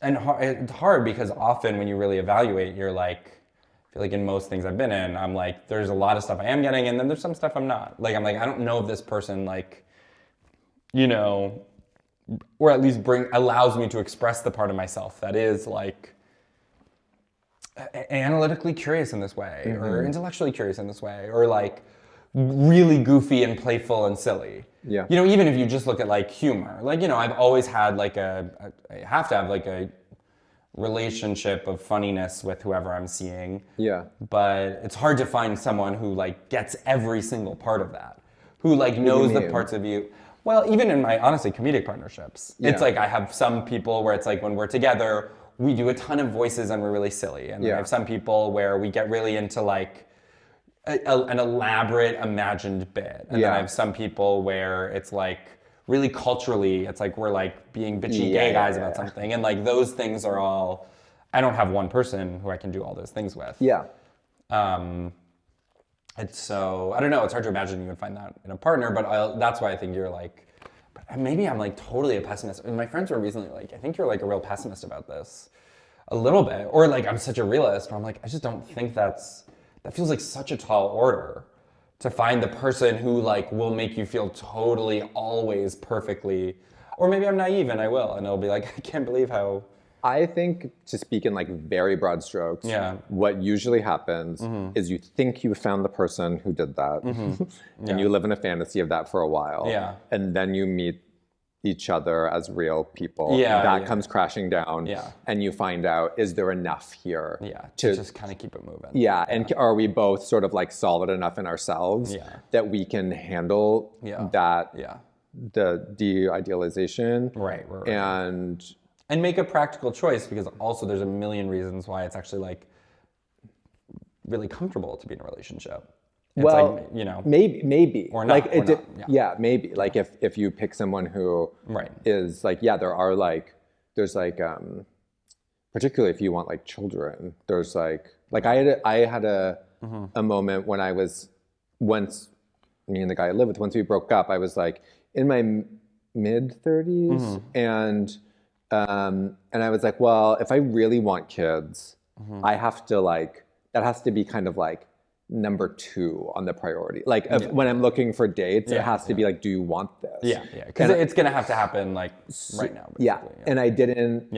it's hard because often when you really evaluate, you're like, I feel like in most things I've been in, I'm like, there's a lot of stuff I am getting, and then there's some stuff I'm not. Like, I'm like, I don't know if this person, like, you know, or at least allows me to express the part of myself that is like analytically curious in this way, or intellectually curious in this way, or like really goofy and playful and silly. You know, even if you just look at like humor, like, you know, I've always had like I have to have like a relationship of funniness with whoever I'm seeing. But it's hard to find someone who like gets every single part of that, who like knows the parts of you. Well, even in my honestly comedic partnerships, it's like I have some people where it's like when we're together, we do a ton of voices and we're really silly. And I have some people where we get really into like an elaborate imagined bit. And then I have some people where it's like really culturally, it's like we're like being bitchy gay guys about something. And like those things are all, I don't have one person who I can do all those things with. And so, I don't know, it's hard to imagine you would find that in a partner, but that's why I think you're like, maybe I'm like totally a pessimist. And my friends were recently like, I think you're like a real pessimist about this. A little bit. Or like, I'm such a realist, where I'm like, I just don't think that feels like such a tall order. To find the person who like will make you feel totally always perfectly, or maybe I'm naive and I will, and it'll be like, I can't believe how. I think, to speak in like very broad strokes, what usually happens is you think you found the person who did that, and you live in a fantasy of that for a while, and then you meet each other as real people. That comes crashing down, and you find out, is there enough here to just kind of keep it moving? And are we both sort of like solid enough in ourselves that we can handle that, the de-idealization, right. And make a practical choice, because also there's a million reasons why it's actually like really comfortable to be in a relationship. It's like, you know, maybe or not, like maybe like if you pick someone who is like, there's like particularly if you want like children, there's like I had a moment when I was, once me and the guy I live with, once we broke up, I was like in my mid 30s, and I was like, well, if I really want kids, I have to like, that has to be kind of like number 2 on the priority. Like when I'm looking for dates, it has to be like, do you want this? Because it's gonna have to happen like right now. And I didn't.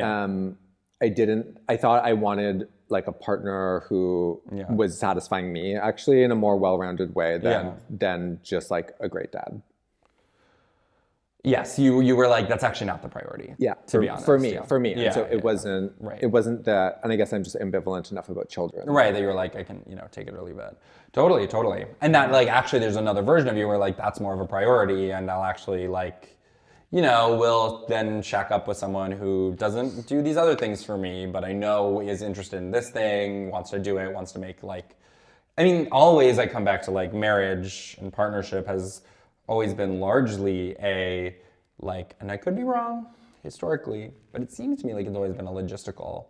I thought I wanted like a partner who was satisfying me actually in a more well-rounded way than just like a great dad. Yes, you were like, that's actually not the priority. Yeah, to be honest. For me. Yeah, And so it wasn't. Right. It wasn't that. And I guess I'm just ambivalent enough about children. Right, that you were like, I can, take it or leave it. Totally. And that, like, actually, there's another version of you where, like, that's more of a priority, and I'll actually, like, will then shack up with someone who doesn't do these other things for me, but I know is interested in this thing, wants to do it, wants to make, like, always I come back to, like, marriage and partnership has always been largely a, like, and I could be wrong historically, but it seems to me like it's always been a logistical,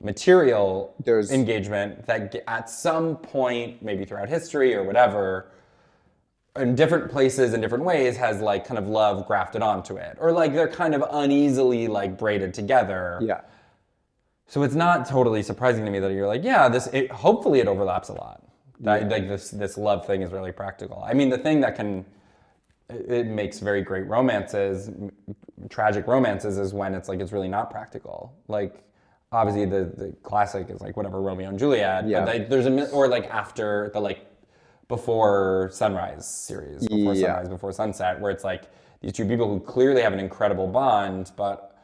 material engagement that at some point, maybe throughout history or whatever, in different places in different ways has like kind of love grafted onto it, or like they're kind of uneasily like braided together. Yeah. So it's not totally surprising to me that you're like, hopefully it overlaps a lot. That, like this love thing is really practical. The thing that it makes very great romances, tragic romances, is when it's like it's really not practical. Like obviously the classic is like whatever, Romeo and Juliet. Yeah. But there's or like after the like Before Sunrise series, Sunrise Before Sunset, where it's like these two people who clearly have an incredible bond, but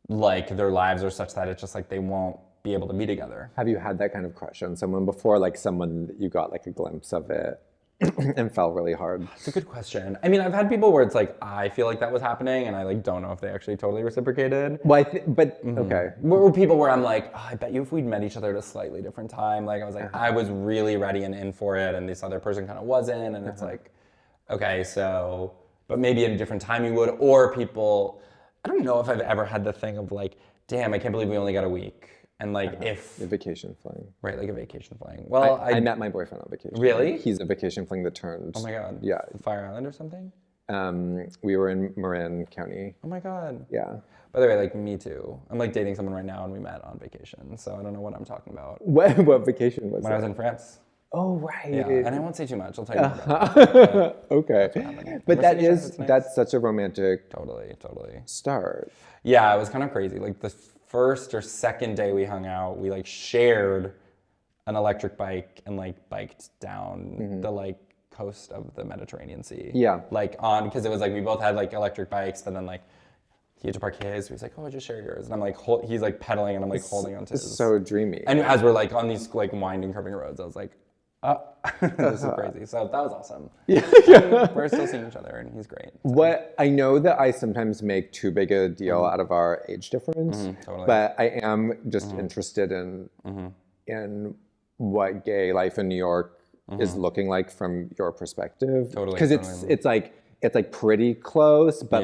like their lives are such that it's just like they won't be able to be together. Have you had that kind of crush on someone before? Like someone that you got like a glimpse of it and fell really hard? It's a good question. I've had people where it's like, I feel like that was happening, and I like don't know if they actually totally reciprocated. Well, okay. Were people where I'm like, I bet you if we'd met each other at a slightly different time, like I was like, I was really ready and in for it, and this other person kind of wasn't, and it's like, okay, so, but maybe at a different time you would, or people, I don't know if I've ever had the thing of like, damn, I can't believe we only got a week. And like if... A vacation fling. Right, like a vacation fling. Well, I met my boyfriend on vacation. Really? He's a vacation fling that turned... Oh my God. Yeah. Fire Island or something? We were in Marin County. Oh my God. Yeah. By the way, like me too. I'm like dating someone right now and we met on vacation, so I don't know what I'm talking about. What vacation was When I was in France. Oh, right. Yeah, and I won't say too much. I'll tell you more about it. Okay. But that's such a romantic... Totally. Start. Yeah, it was kind of crazy. Like the first or second day we hung out, we like shared an electric bike and like biked down the like coast of the Mediterranean Sea. Yeah. Like because it was like we both had like electric bikes, and then like he had to park his, so he's like, oh, just share yours. And I'm like, he's like pedaling and I'm like holding onto his. It's so dreamy. And as we're like on these like winding, curving roads, I was like, this is crazy. So that was awesome. Yeah. We're still seeing each other, and he's great. So. I know that I sometimes make too big a deal out of our age difference, totally. But I am just interested in what gay life in New York is looking like from your perspective. Totally. Because it's like pretty close, but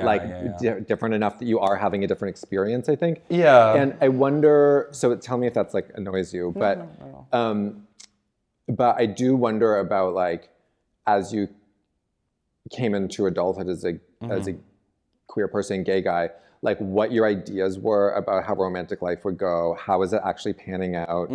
different enough that you are having a different experience, I think. Yeah. And I wonder. So tell me if that's like annoys you, but. But I do wonder about like, as you came into adulthood as a queer person, gay guy, like what your ideas were about how romantic life would go. How is it actually panning out?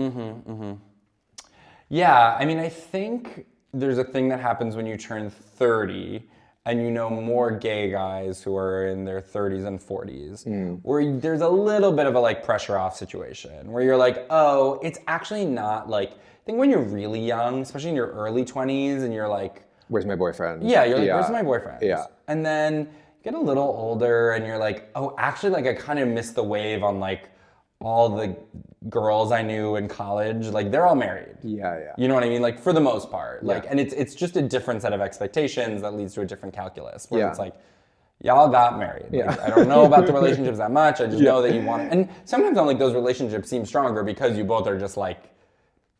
Yeah, I think there's a thing that happens when you turn 30 and you know more gay guys who are in their 30s and 40s, where there's a little bit of a like pressure off situation where you're like, oh, it's actually not like, I think when you're really young, especially in your early 20s, and you're like... Where's my boyfriend? Yeah, you're like, where's my boyfriend? Yeah. And then you get a little older and you're like, oh, actually, like I kind of missed the wave on like all the girls I knew in college. Like they're all married. Yeah. You know what I mean? Like for the most part. Like, and it's just a different set of expectations that leads to a different calculus. Where it's like, y'all got married. Yeah. Like, I don't know about the relationships that much. I just know that you want it. And sometimes I'm like, those relationships seem stronger because you both are just like,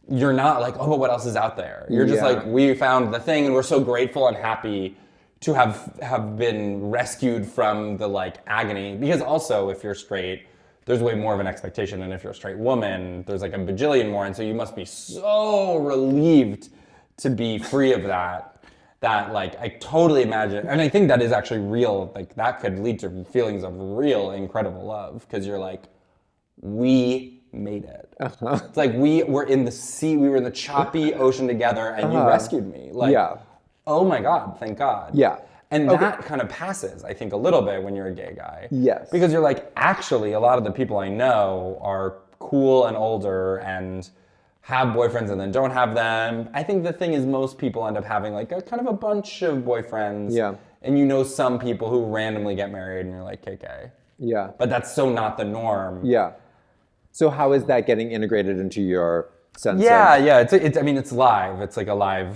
you're not like, oh, but what else is out there? You're just like, we found the thing and we're so grateful and happy to have been rescued from the like agony. Because also if you're straight, there's way more of an expectation than if you're a straight woman. There's like a bajillion more. And so you must be so relieved to be free of that like I totally imagine. And I think that is actually real. Like that could lead to feelings of real incredible love. Because you're like, we made it. It's like we were in the sea, we were in the choppy ocean together, and you rescued me. Like, oh my God, thank God. Yeah. And that kind of passes, I think, a little bit when you're a gay guy. Yes. Because you're like, actually, a lot of the people I know are cool and older and have boyfriends and then don't have them. I think the thing is most people end up having like a kind of a bunch of boyfriends and you know some people who randomly get married and you're like, KK. Yeah. But that's so not the norm. Yeah. So how is that getting integrated into your sense Yeah, of... yeah. It's live. It's like a live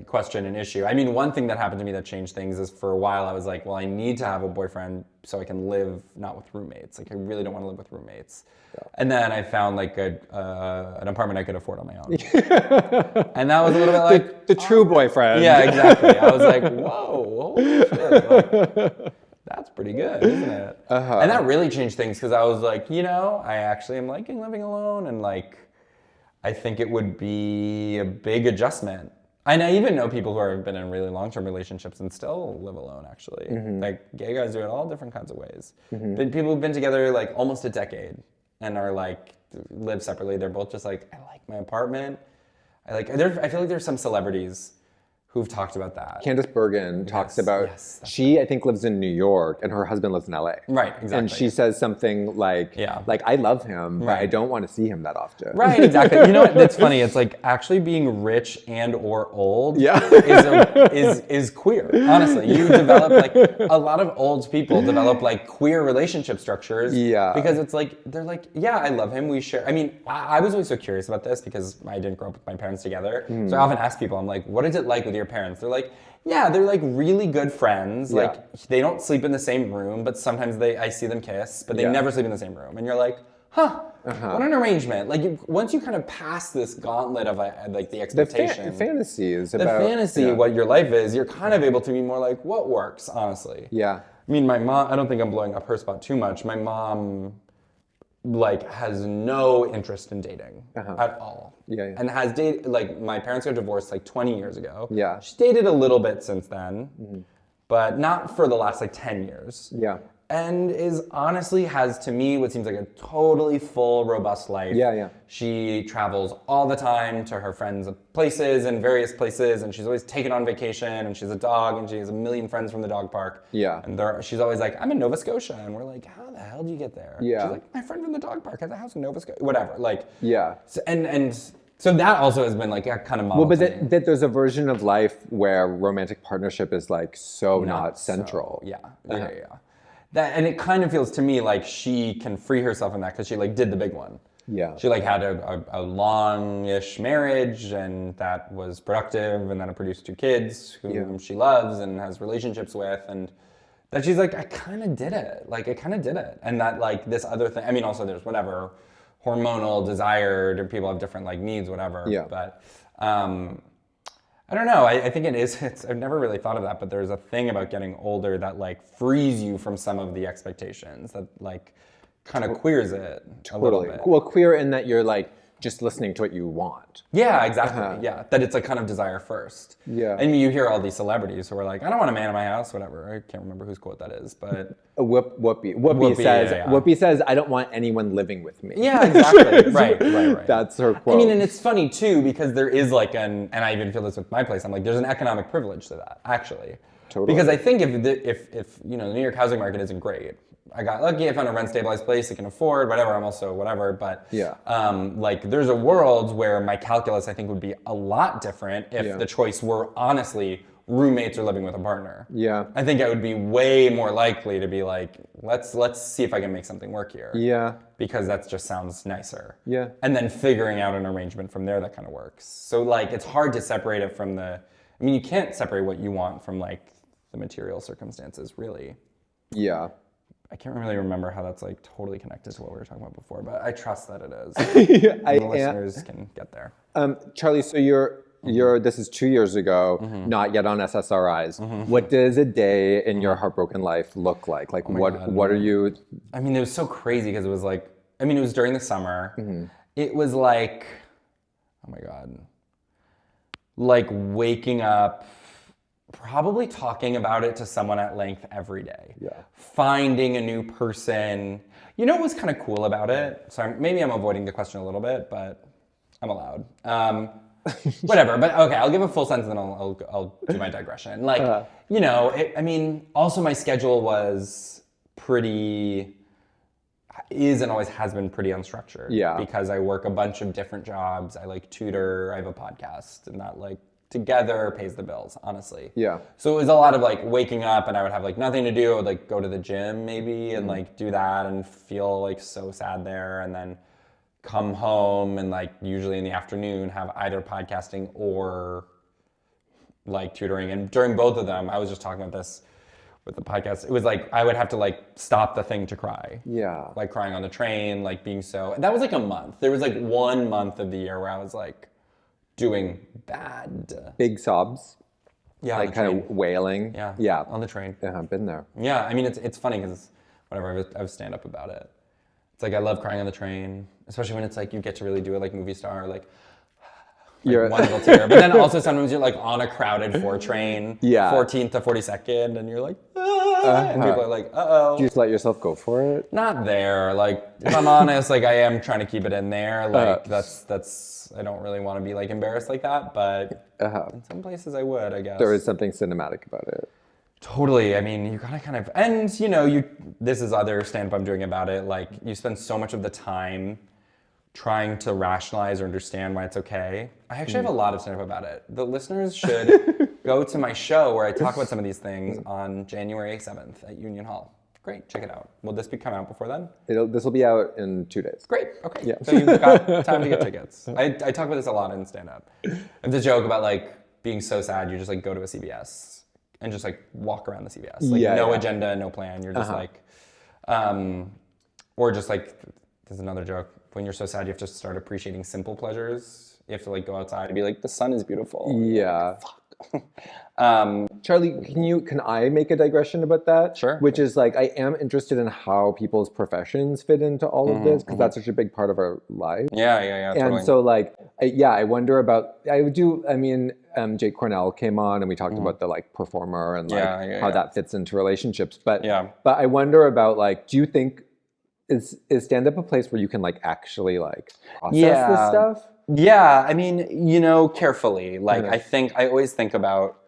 question and issue. I mean, one thing that happened to me that changed things is for a while I was like, well, I need to have a boyfriend so I can live not with roommates. Like, I really don't want to live with roommates. Yeah. And then I found like an apartment I could afford on my own. And that was a little bit like... The true boyfriend. Yeah, exactly. I was like, whoa, holy shit. Like, that's pretty good, isn't it? And that really changed things because I was like, I actually am liking living alone, and like, I think it would be a big adjustment. And I even know people who have been in really long-term relationships and still live alone, actually. Like, gay guys do it all different kinds of ways. But people who've been together like almost a decade and are like, live separately, they're both just like, I like my apartment. I feel like there's some celebrities who've talked about that. Candice Bergen talks about, she, I think, lives in New York and her husband lives in LA. Right, exactly. And she says something like, I love him, but I don't want to see him that often. Right, exactly. You know what? That's funny. It's like actually being rich and or old is queer, honestly. You develop like, a lot of old people develop like queer relationship structures. Yeah. Because it's like, they're like, yeah, I love him. We share. I mean, I was always so curious about this because I didn't grow up with my parents together. So I often ask people, I'm like, what is it like with your parents? They're like, yeah, they're like really good friends. Like, they don't sleep in the same room, but sometimes I see them kiss, but they never sleep in the same room. And you're like, what an arrangement. Like, once you kind of pass this gauntlet of like the expectation. The fantasies about... The fantasy, what your life is, you're kind of able to be more like, what works, honestly. Yeah. I mean, my mom, I don't think I'm blowing up her spot too much. My mom, like, has no interest in dating at all. Yeah. And has dated, like, my parents got divorced like 20 years ago. Yeah. She dated a little bit since then, but not for the last like 10 years. Yeah. And honestly has, to me, what seems like a totally full, robust life. Yeah. She travels all the time to her friends' places and various places, and she's always taken on vacation, and she's a dog, and she has a million friends from the dog park. Yeah. And she's always like, I'm in Nova Scotia, and we're like, how the hell did you get there? Yeah. She's like, my friend from the dog park has a house in Nova Scotia, whatever. Like, yeah. So that also has been like a kind of model. Well, but that there's a version of life where romantic partnership is like not central. Yeah. And it kind of feels to me like she can free herself in that because she like did the big one. Yeah. She like had a long-ish marriage, and that was productive, and then it produced 2 kids whom she loves and has relationships with, and that she's like, I kind of did it. Like, I kind of did it. And that like this other thing, I mean, also there's whatever hormonal desire, people have different like needs, whatever. Yeah. But I don't know. I think I've never really thought of that, but there's a thing about getting older that like frees you from some of the expectations that like kind of queers it a little bit. Well, queer in that you're like just listening to what you want. Yeah, exactly. Yeah, that it's a kind of desire first. Yeah. I mean, you hear all these celebrities who are like, I don't want a man in my house, whatever. I can't remember whose quote that is, but Whoopi says, I don't want anyone living with me. Yeah, exactly. Right. That's her quote. I mean, and it's funny too because there is like and I even feel this with my place. I'm like, there's an economic privilege to that actually. Totally. Because I think if the New York housing market isn't great. I got lucky, I found a rent-stabilized place I can afford, whatever, I'm also whatever, but like there's a world where my calculus I think would be a lot different if the choice were honestly roommates or living with a partner. Yeah. I think I would be way more likely to be like, let's see if I can make something work here. Yeah. Because that just sounds nicer. Yeah. And then figuring out an arrangement from there that kind of works. So like it's hard to separate it from you can't separate what you want from like the material circumstances, really. Yeah. I can't really remember how that's like totally connected to what we were talking about before, but I trust that it is. The listeners can get there. Charlie, so this is 2 years ago, not yet on SSRIs. What does a day in your heartbroken life look like? Like what are you? I mean, it was so crazy because it was like, it was during the summer. It was like, oh my God, like waking up, probably talking about it to someone at length every day. Yeah. Finding a new person. You know what was kind of cool about it? So maybe I'm avoiding the question a little bit, but I'm allowed. Whatever, but okay, I'll give a full sentence and then I'll do my digression. Like, also my schedule was is and always has been pretty unstructured. Yeah. Because I work a bunch of different jobs. I like tutor, I have a podcast, and that like together pays the bills, honestly. Yeah. So it was a lot of like waking up and I would have like nothing to do. I would like go to the gym maybe and like do that and feel like so sad there, and then come home and like usually in the afternoon have either podcasting or like tutoring. And during both of them, I was just talking about this with the podcast, it was like I would have to like stop the thing to cry. Yeah. Like crying on the train, like being so, that was like a month. There was like 1 month of the year where I was like doing bad. Big sobs. Yeah. Like kind of wailing. Yeah. Yeah. On the train. Yeah, I've been there. Yeah. I mean, it's funny because whatever, I have stand up about it. It's like I love crying on the train, especially when it's like you get to really do it like movie star, like one little tear. But then also sometimes you're like on a crowded 4 train, 14th to 42nd, and you're like, and people are like, uh-oh. Do you just let yourself go for it? Not there. Like, if I'm honest, like I am trying to keep it in there. Like that's I don't really want to be like embarrassed like that, but in some places I would, I guess. There is something cinematic about it. Totally. I mean, you gotta kind of, and this is other stand-up I'm doing about it. Like, you spend so much of the time trying to rationalize or understand why it's okay. I actually have a lot of stand-up about it. The listeners should go to my show where I talk about some of these things on January 7th at Union Hall. Great, check it out. Will this come out before then? This will be out in 2 days. Great, okay. Yeah. So you've got time to get tickets. I talk about this a lot in stand-up. I have this joke about like being so sad, you just like go to a CVS and just like walk around the CVS. Like no agenda, no plan. You're just like, or just like, there's another joke. When you're so sad, you have to start appreciating simple pleasures. You have to like go outside and be like, the sun is beautiful. Yeah. Like, fuck. Charlie, can I make a digression about that? Sure. Which is like, I am interested in how people's professions fit into all of this, because that's such a big part of our life. Yeah. Totally. And so like, I wonder about, Jake Cornell came on and we talked about the like performer and like how that fits into relationships. But I wonder about like, do you think, is stand-up a place where you can like actually like process this stuff? Yeah, I mean, carefully. Like I always think about,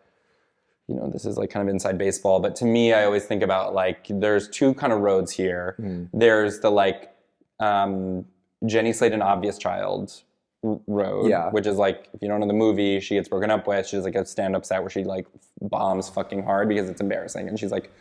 this is like kind of inside baseball, but to me, I always think about like, there's 2 kind of roads here. There's the like Jenny Slate and Obvious Child road, which is like, if you don't know the movie, she gets broken up with, she does like a stand-up set where she like bombs fucking hard because it's embarrassing, and she's like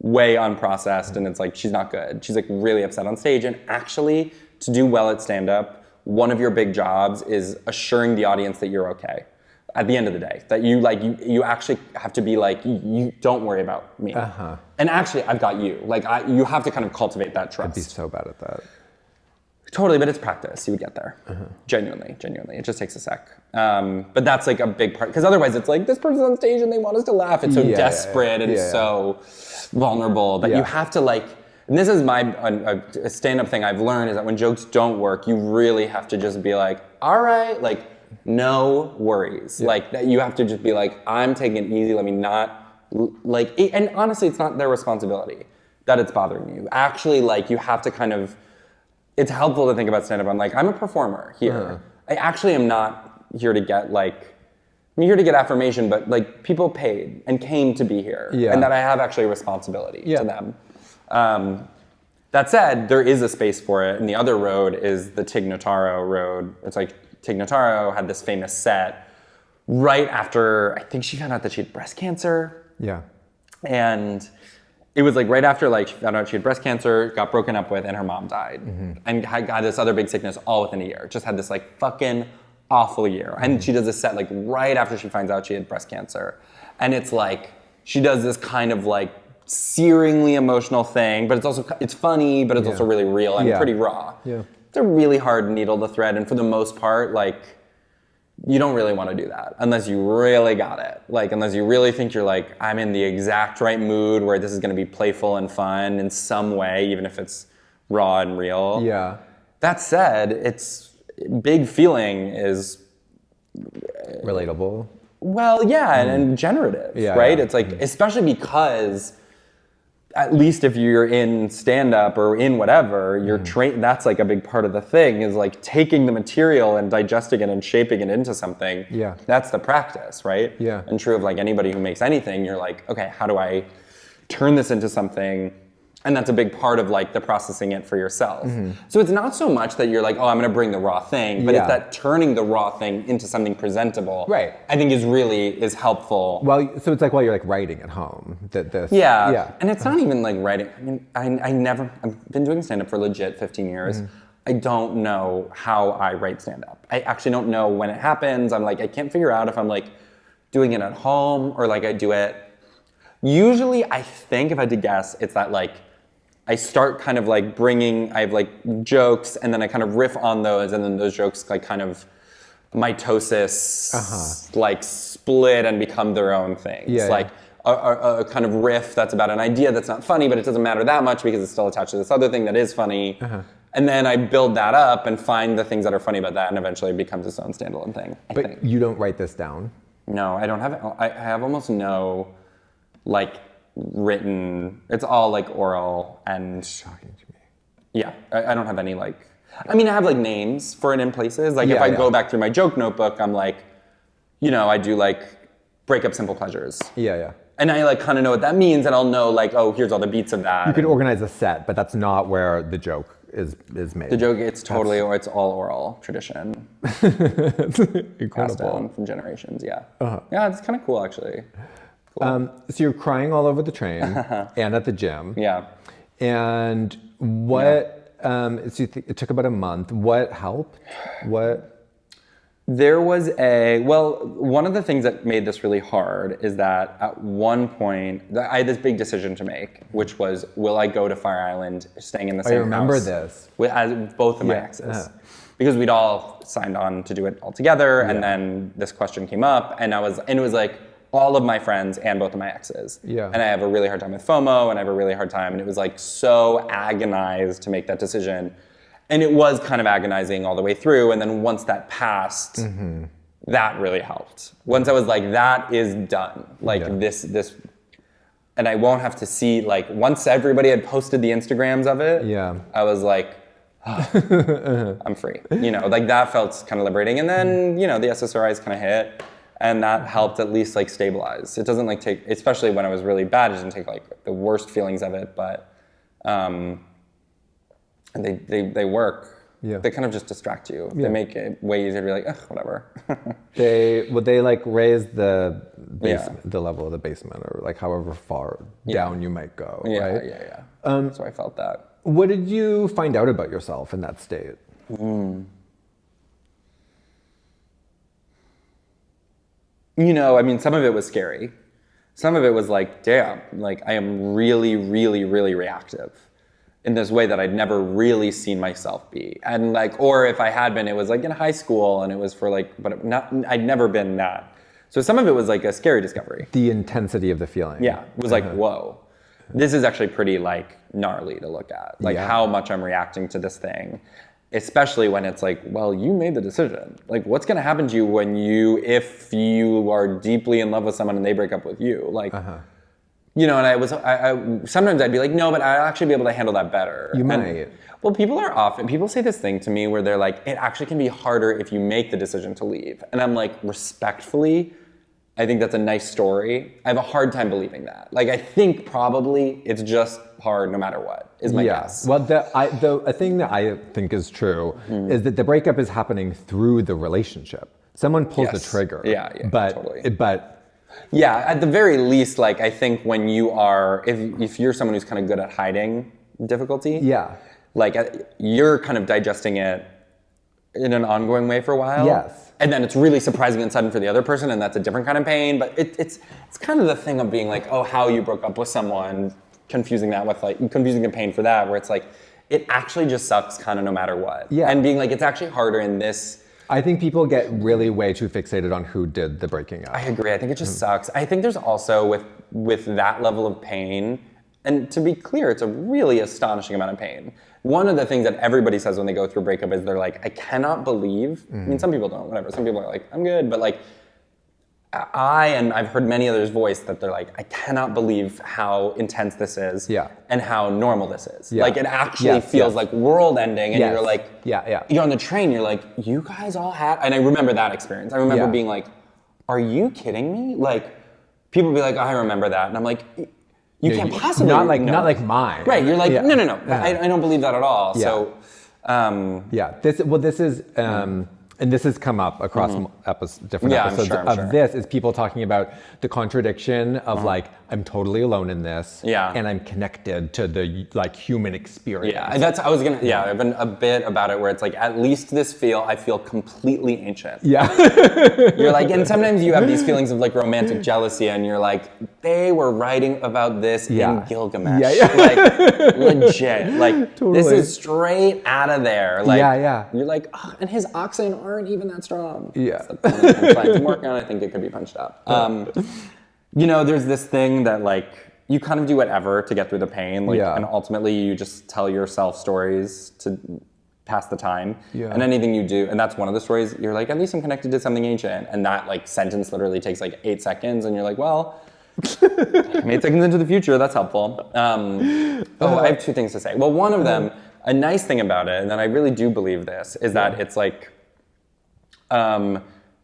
way unprocessed, and it's like, she's not good. She's like really upset on stage, and actually to do well at stand-up, one of your big jobs is assuring the audience that you're okay at the end of the day, that you actually have to be like, you don't worry about me. And actually I've got you. Like you have to kind of cultivate that trust. I'd be so bad at that. Totally, but it's practice. You would get there. Genuinely. It just takes a sec. But that's like a big part, because otherwise it's like, this person's on stage and they want us to laugh. It's so desperate and so vulnerable that you have to like, and this is a stand-up thing I've learned, is that when jokes don't work, you really have to just be like, all right, like, no worries. Like, that you have to just be like, I'm taking it easy, let me not, like, and honestly, it's not their responsibility that it's bothering you. Actually, like, you have to kind of, it's helpful to think about stand-up. I'm like, I'm a performer here. I actually am not here to get like, I'm here to get affirmation, but like, people paid and came to be here. And that I have actually a responsibility to them. That said, there is a space for it, and the other road is the Tig Notaro road. It's like Tig Notaro had this famous set right after, I think she found out that she had breast cancer. Yeah. And it was like right after like she found out she had breast cancer, got broken up with, and her mom died. And had this other big sickness all within a year. Just had this like fucking awful year. And she does this set like right after she finds out she had breast cancer. And it's like, she does this kind of like searingly emotional thing, but it's funny, but it's also really real and pretty raw. It's a really hard needle to thread, and for the most part, like, you don't really want to do that unless you really got it. Like, unless you really think you're like, I'm in the exact right mood where this is going to be playful and fun in some way, even if it's raw and real. That said, it's big feeling is relatable. Well, and generative, right? It's like, especially because at least if you're in stand-up or in whatever, you're trained. That's like a big part of the thing, is like taking the material and digesting it and shaping it into something. That's the practice, right? And true of like anybody who makes anything, you're like, okay, how do I turn this into something And that's a big part of like the processing it for yourself. So it's not so much that you're like, oh, I'm gonna bring the raw thing, but it's that turning the raw thing into something presentable. Right. I think is helpful. Well, so it's like while you're like writing at home. Yeah. And it's not even like writing. I mean, I've been doing stand-up for legit 15 years. I don't know how I write stand-up. I actually don't know when it happens. I'm like, I can't figure out if I'm like doing it at home or like I do it. Usually I think if I had to guess, it's that like, I start kind of like I have like jokes and then I kind of riff on those and then those jokes like kind of mitosis, like split and become their own things. Like a kind of riff that's about an idea that's not funny, but it doesn't matter that much because it's still attached to this other thing that is funny. And then I build that up and find the things that are funny about that and eventually it becomes its own standalone thing. But you don't write this down? No, I don't have it. I have almost no like written, it's all like oral and shocking to me. Yeah, I don't have any like, I mean I have like names for it in places. Like if I go back through my joke notebook, I'm like, you know, I do like break up simple pleasures. Yeah. And I like kind of know what that means and I'll know like, oh, here's all the beats of that. You could organize a set, but that's not where the joke is made. The joke, it's all oral tradition. Incredible. Passed down from generations, yeah. Yeah, it's kind of cool actually. Cool. So you're crying all over the train and at the gym. Yeah. And what, so it took about a month. What helped? There was one of the things that made this really hard is that at one point, I had this big decision to make, which was, will I go to Fire Island staying in the same house? I remember this. As both of my exes. Because we'd all signed on to do it all together, and then this question came up, and it was like, all of my friends and both of my exes. And I have a really hard time with FOMO and I have a really hard time. And it was like so agonized to make that decision. And it was kind of agonizing all the way through. And then once that passed, that really helped. Once I was like, that is done. Like this, and I won't have to see, like once everybody had posted the Instagrams of it, I was like, I'm free. You know, like that felt kind of liberating. And then, you know, the SSRIs kind of hit. And that helped at least like stabilize. It doesn't like take, especially when I was really bad, it didn't take like the worst feelings of it, but they work. They kind of just distract you. They make it way easier to be like, ugh, whatever. Would they like raise the level of the basement or like however far down you might go, right? Yeah. So I felt that. What did you find out about yourself in that state? You know, I mean, some of it was scary. Some of it was like, damn, like I am really, really, really reactive in this way that I'd never really seen myself be. And like, or if I had been, it was like in high school and it was for like, but I'd never been that. So some of it was like a scary discovery. The intensity of the feeling. Yeah, it was like, whoa, this is actually pretty like gnarly to look at. Like how much I'm reacting to this thing. Especially when it's like, well, you made the decision. Like, what's gonna happen to you if you are deeply in love with someone and they break up with you? Like, you know, and I sometimes I'd be like, no, but I'd actually be able to handle that better. You might. Well, people say this thing to me where they're like, it actually can be harder if you make the decision to leave. And I'm like, respectfully, I think that's a nice story. I have a hard time believing that. Like, I think probably it's just hard no matter what, is my guess. Well, a thing that I think is true is that the breakup is happening through the relationship. Someone pulls the trigger. Totally. But yeah, at the very least, like, I think when you are, if you're someone who's kind of good at hiding difficulty, like, you're kind of digesting it in an ongoing way for a while. Yes. And then it's really surprising and sudden for the other person, and that's a different kind of pain. But it's kind of the thing of being like, oh, how you broke up with someone, confusing the pain for that, where it's like, it actually just sucks kind of no matter what. Yeah. And being like, it's actually harder in this. I think people get really way too fixated on who did the breaking up. I agree. I think it just sucks. I think there's also with that level of pain, and to be clear, it's a really astonishing amount of pain. One of the things that everybody says when they go through a breakup is they're like, I cannot believe, I mean, some people don't, whatever. Some people are like, I'm good, but like, I've heard many others voice that they're like, I cannot believe how intense this is and how normal this is. Like, it actually feels like world ending, and you're like, you're on the train, you're like, you guys all had, and I remember that experience. I remember being like, are you kidding me? Like, people be like, oh, I remember that. And I'm like, you can't possibly not like mine. Right, you're like, no. I don't believe that at all. Yeah. So, this is, and this has come up across different episodes of this, is people talking about the contradiction of like, I'm totally alone in this, and I'm connected to the like human experience. I've been a bit about it where it's like, at least I feel completely ancient. Yeah. You're like, and sometimes you have these feelings of like romantic jealousy, and you're like, they were writing about this in Gilgamesh. Like, legit. Like, this is straight out of there. Like, you're like, oh, and his oxen aren't even that strong. Yeah. I'm trying to work on. I think it could be punched up. There's this thing that like, you kind of do whatever to get through the pain. Like, and ultimately you just tell yourself stories to pass the time. Yeah. And anything you do, and that's one of the stories, you're like, at least I'm connected to something ancient. And that like sentence literally takes like 8 seconds, and you're like, well, I'm 8 seconds into the future, that's helpful. I have 2 things to say. Well, one of them, a nice thing about it, and I really do believe this, is that it's like,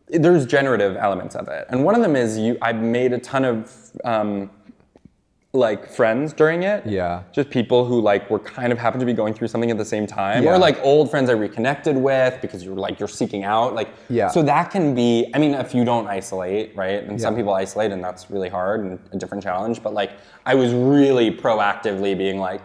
there's generative elements of it. And one of them is I've made a ton of like friends during it. Yeah. Just people who like were kind of happened to be going through something at the same time. Yeah. Or like old friends I reconnected with because you're seeking out. Like, so that can be, I mean, if you don't isolate, right? And some people isolate, and that's really hard and a different challenge. But like, I was really proactively being like,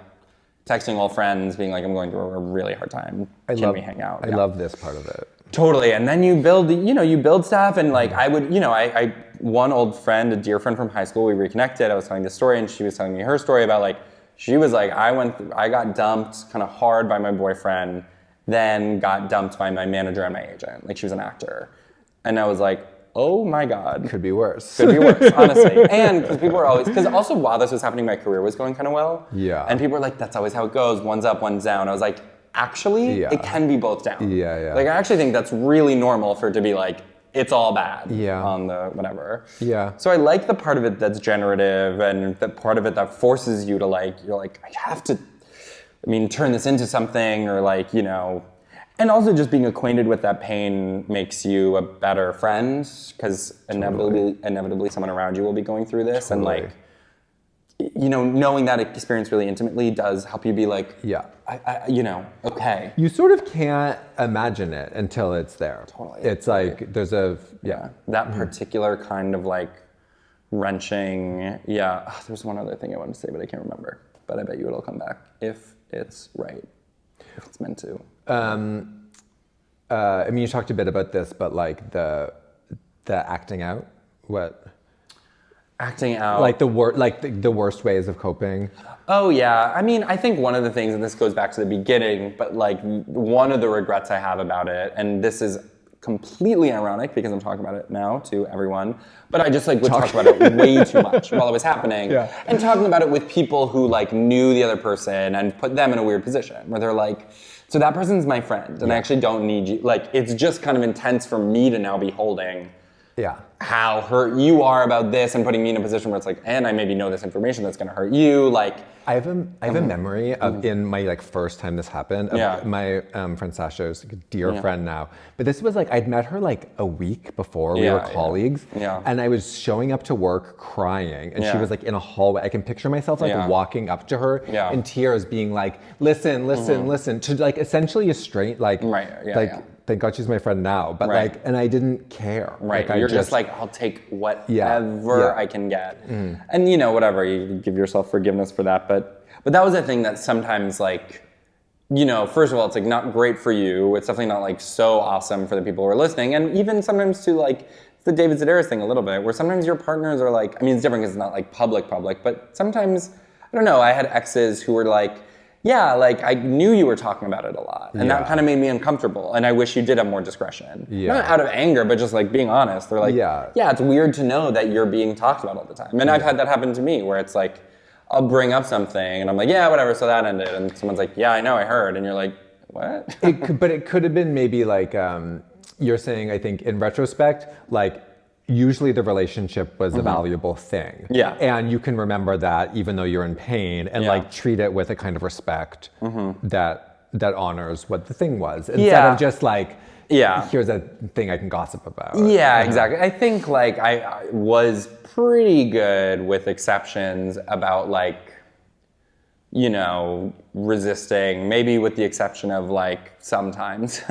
texting old friends, being like, I'm going through a really hard time. Can we hang out? I love this part of it. Totally. And then you build stuff, and like I would, I one old friend, a dear friend from high school, we reconnected. I was telling this story, and she was telling me her story about like, she was like, I got dumped kind of hard by my boyfriend, then got dumped by my manager and my agent. Like, she was an actor. And I was like, oh my God. Could be worse. Could be worse, honestly. And because also while this was happening, my career was going kind of well. Yeah. And people were like, that's always how it goes. One's up, one's down. I was like, actually, it can be both down. Yeah. Like, I actually think that's really normal for it to be like, it's all bad on the whatever. Yeah. So I like the part of it that's generative, and the part of it that forces you to like, you're like, I have to, turn this into something, or like, and also just being acquainted with that pain makes you a better friend, because inevitably someone around you will be going through this. And like, knowing that experience really intimately does help you be like, okay. You sort of can't imagine it until it's there. Totally. It's like, there's that particular kind of like wrenching, there's one other thing I wanted to say, but I can't remember. But I bet you it'll come back if it's right, if it's meant to. You talked a bit about this, but like the acting out, what? Acting out. Like the worst ways of coping. Oh yeah, I think one of the things, and this goes back to the beginning, but like one of the regrets I have about it, and this is completely ironic because I'm talking about it now to everyone, but I just like would talk about it way too much while it was happening, and talking about it with people who like knew the other person and put them in a weird position where they're like, so that person's my friend, and I actually don't need you. Like, it's just kind of intense for me to now be holding how hurt you are about this, and putting me in a position where it's like, and I maybe know this information that's gonna hurt you. Like, I have a memory of in my like first time this happened. Of my friend Sasha, who's like a dear friend now. But this was like, I'd met her like a week before. We were colleagues. Yeah. And I was showing up to work crying, and she was like in a hallway. I can picture myself like walking up to her in tears, being like, listen, to like essentially a straight like thank God she's my friend now, but like, and I didn't care. Right, like, you're just like, I'll take whatever I can get. And whatever, you give yourself forgiveness for that. But that was a thing that sometimes like, first of all, it's like not great for you. It's definitely not like so awesome for the people who are listening. And even sometimes to like, it's the David Sedaris thing a little bit, where sometimes your partners are like, it's different because it's not like public, but sometimes, I don't know, I had exes who were like, like I knew you were talking about it a lot, and that kind of made me uncomfortable, and I wish you did have more discretion. Not out of anger, but just like being honest. They're like, it's weird to know that you're being talked about all the time. And I've had that happen to me, where it's like, I'll bring up something, and I'm like, whatever, so that ended, and someone's like, I know, I heard, and you're like, what? But it could have been maybe like, you're saying, I think in retrospect, like, usually the relationship was a valuable thing. Yeah. And you can remember that even though you're in pain, and like treat it with a kind of respect that that honors what the thing was instead of just like, here's a thing I can gossip about. Yeah, exactly. I think like I was pretty good with exceptions about like, you know, resisting, maybe with the exception of like sometimes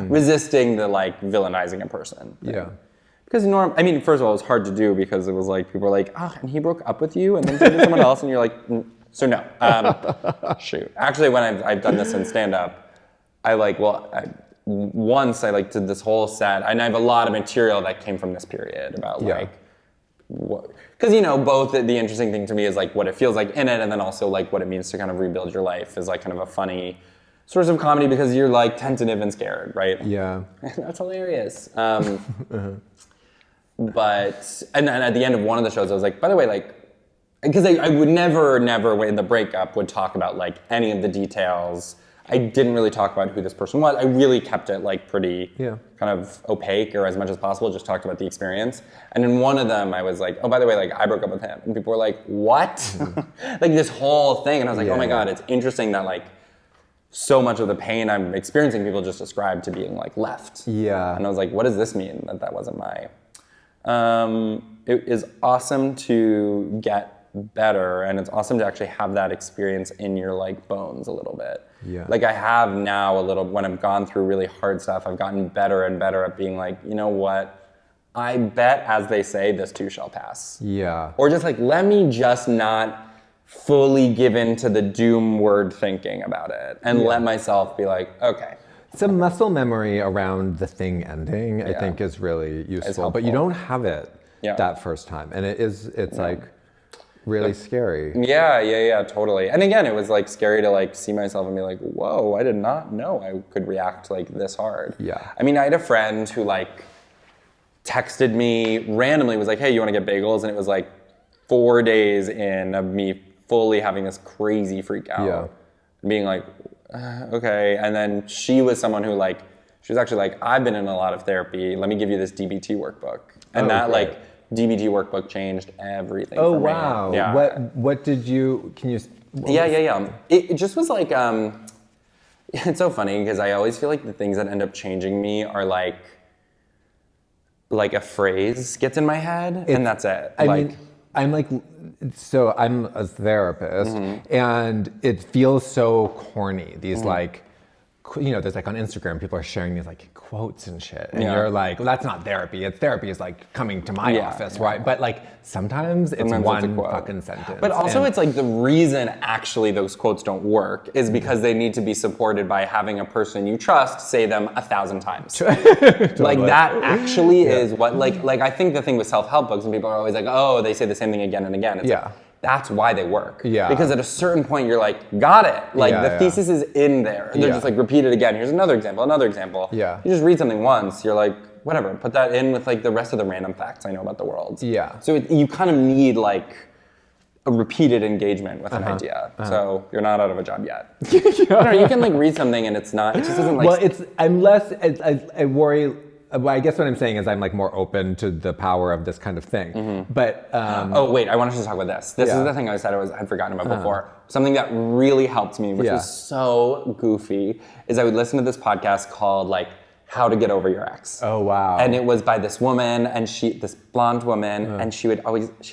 resisting the like villainizing a person. Yeah. Because I mean, first of all, it was hard to do because it was like, people were like, and he broke up with you and then dated someone else, and you're like, so no. Shoot. Actually, when I've done this in stand-up, once I like did this whole set, and I have a lot of material that came from this period about like, because you know, both the interesting thing to me is like what it feels like in it, and then also like what it means to kind of rebuild your life is like kind of a funny source of comedy because you're like tentative and scared, right? Yeah. That's hilarious. But, and then at the end of one of the shows, I was like, by the way, like, because I would never in the breakup would talk about like any of the details. I didn't really talk about who this person was. I really kept it like pretty kind of opaque or as much as possible, just talked about the experience. And in one of them, I was like, oh, by the way, like I broke up with him. And people were like, what? Like this whole thing. And I was like, oh my God, it's interesting that like so much of the pain I'm experiencing, people just ascribe to being like left. Yeah. And I was like, what does this mean that wasn't my... it is awesome to get better, and it's awesome to actually have that experience in your like bones a little bit. Yeah. Like I have now a little, when I've gone through really hard stuff, I've gotten better and better at being like, you know what? I bet, as they say, this too shall pass. Yeah. Or just like, let me just not fully give in to the doom word thinking about it and let myself be like, okay. Some muscle memory around the thing ending, I think, is really useful. But you don't have it that first time. And it's like really scary. Yeah, totally. And again, it was like scary to like see myself and be like, whoa, I did not know I could react like this hard. Yeah. I mean, I had a friend who like texted me randomly, was like, hey, you want to get bagels? And it was like 4 days in of me fully having this crazy freak out. Yeah. Being like, okay. And then she was someone who like, she was actually like, I've been in a lot of therapy. Let me give you this DBT workbook. And like DBT workbook changed everything for me. Wow. Yeah. What did you, can you? Yeah. It just was like, it's so funny because I always feel like the things that end up changing me are like a phrase gets in my head and that's it. I'm a therapist and it feels so corny. These like, you know, there's like on Instagram, people are sharing these like quotes and shit. And you're like, well, that's not therapy. Therapy is like coming to my office, right? But like sometimes it's one fucking sentence. But also it's like the reason actually those quotes don't work is because they need to be supported by having a person you trust say them 1,000 times. Totally. Like that actually is what, like I think the thing with self-help books and people are always like, oh, they say the same thing again and again. It's like, that's why they work. Yeah. Because at a certain point you're like, got it. Like the thesis is in there. They're just like, repeat it again. Here's another example. Yeah. You just read something once, you're like, whatever, put that in with like the rest of the random facts I know about the world. Yeah. So you kind of need like a repeated engagement with an idea. So you're not out of a job yet. I don't know, you can like read something and it just isn't like... Well, I worry... Well, I guess what I'm saying is I'm like more open to the power of this kind of thing. But oh wait, I wanted to talk about this. This is the thing I said I'd forgotten about before. Something that really helped me, which was so goofy, is I would listen to this podcast called like How to Get Over Your Ex. Oh wow. And it was by this woman, and this blonde woman, and she had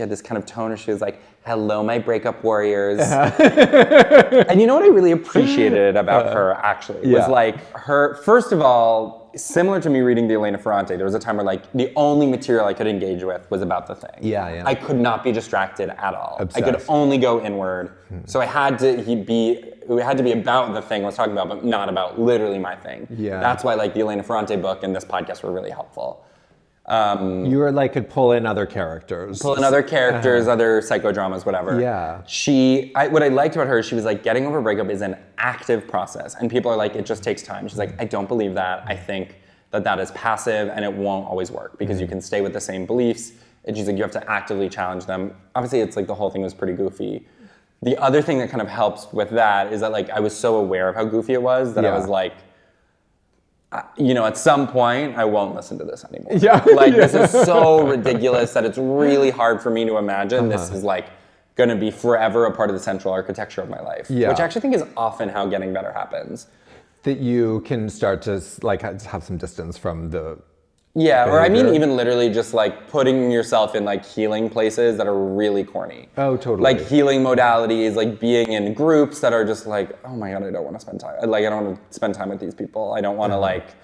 this kind of tone where she was like, hello, my breakup warriors. And you know what I really appreciated about her actually was like her, first of all, similar to me reading the Elena Ferrante, there was a time where like the only material I could engage with was about the thing. Yeah. I could not be distracted at all. Obsessed. I could only go inward. So it had to be about the thing I was talking about, but not about literally my thing. Yeah. That's why like the Elena Ferrante book and this podcast were really helpful. You were like, could pull in other characters. Other psychodramas, whatever. Yeah. What I liked about her is she was like, getting over a breakup is an active process. And people are like, it just takes time. She's like, I don't believe that. I think that is passive and it won't always work because you can stay with the same beliefs. And she's like, you have to actively challenge them. Obviously, it's like the whole thing was pretty goofy. The other thing that kind of helps with that is that like, I was so aware of how goofy it was that I was like, you know, at some point, I won't listen to this anymore. Yeah. Like, this is so ridiculous that it's really hard for me to imagine this is like going to be forever a part of the central architecture of my life. Yeah. Which I actually think is often how getting better happens. That you can start to like have some distance from the Yeah, behavior. or I mean even literally just like putting yourself in like healing places that are really corny. Oh, totally. Like healing modalities, like being in groups that are just like, oh my God, I don't want to spend time. Like I don't want to spend time with these people. I don't want to like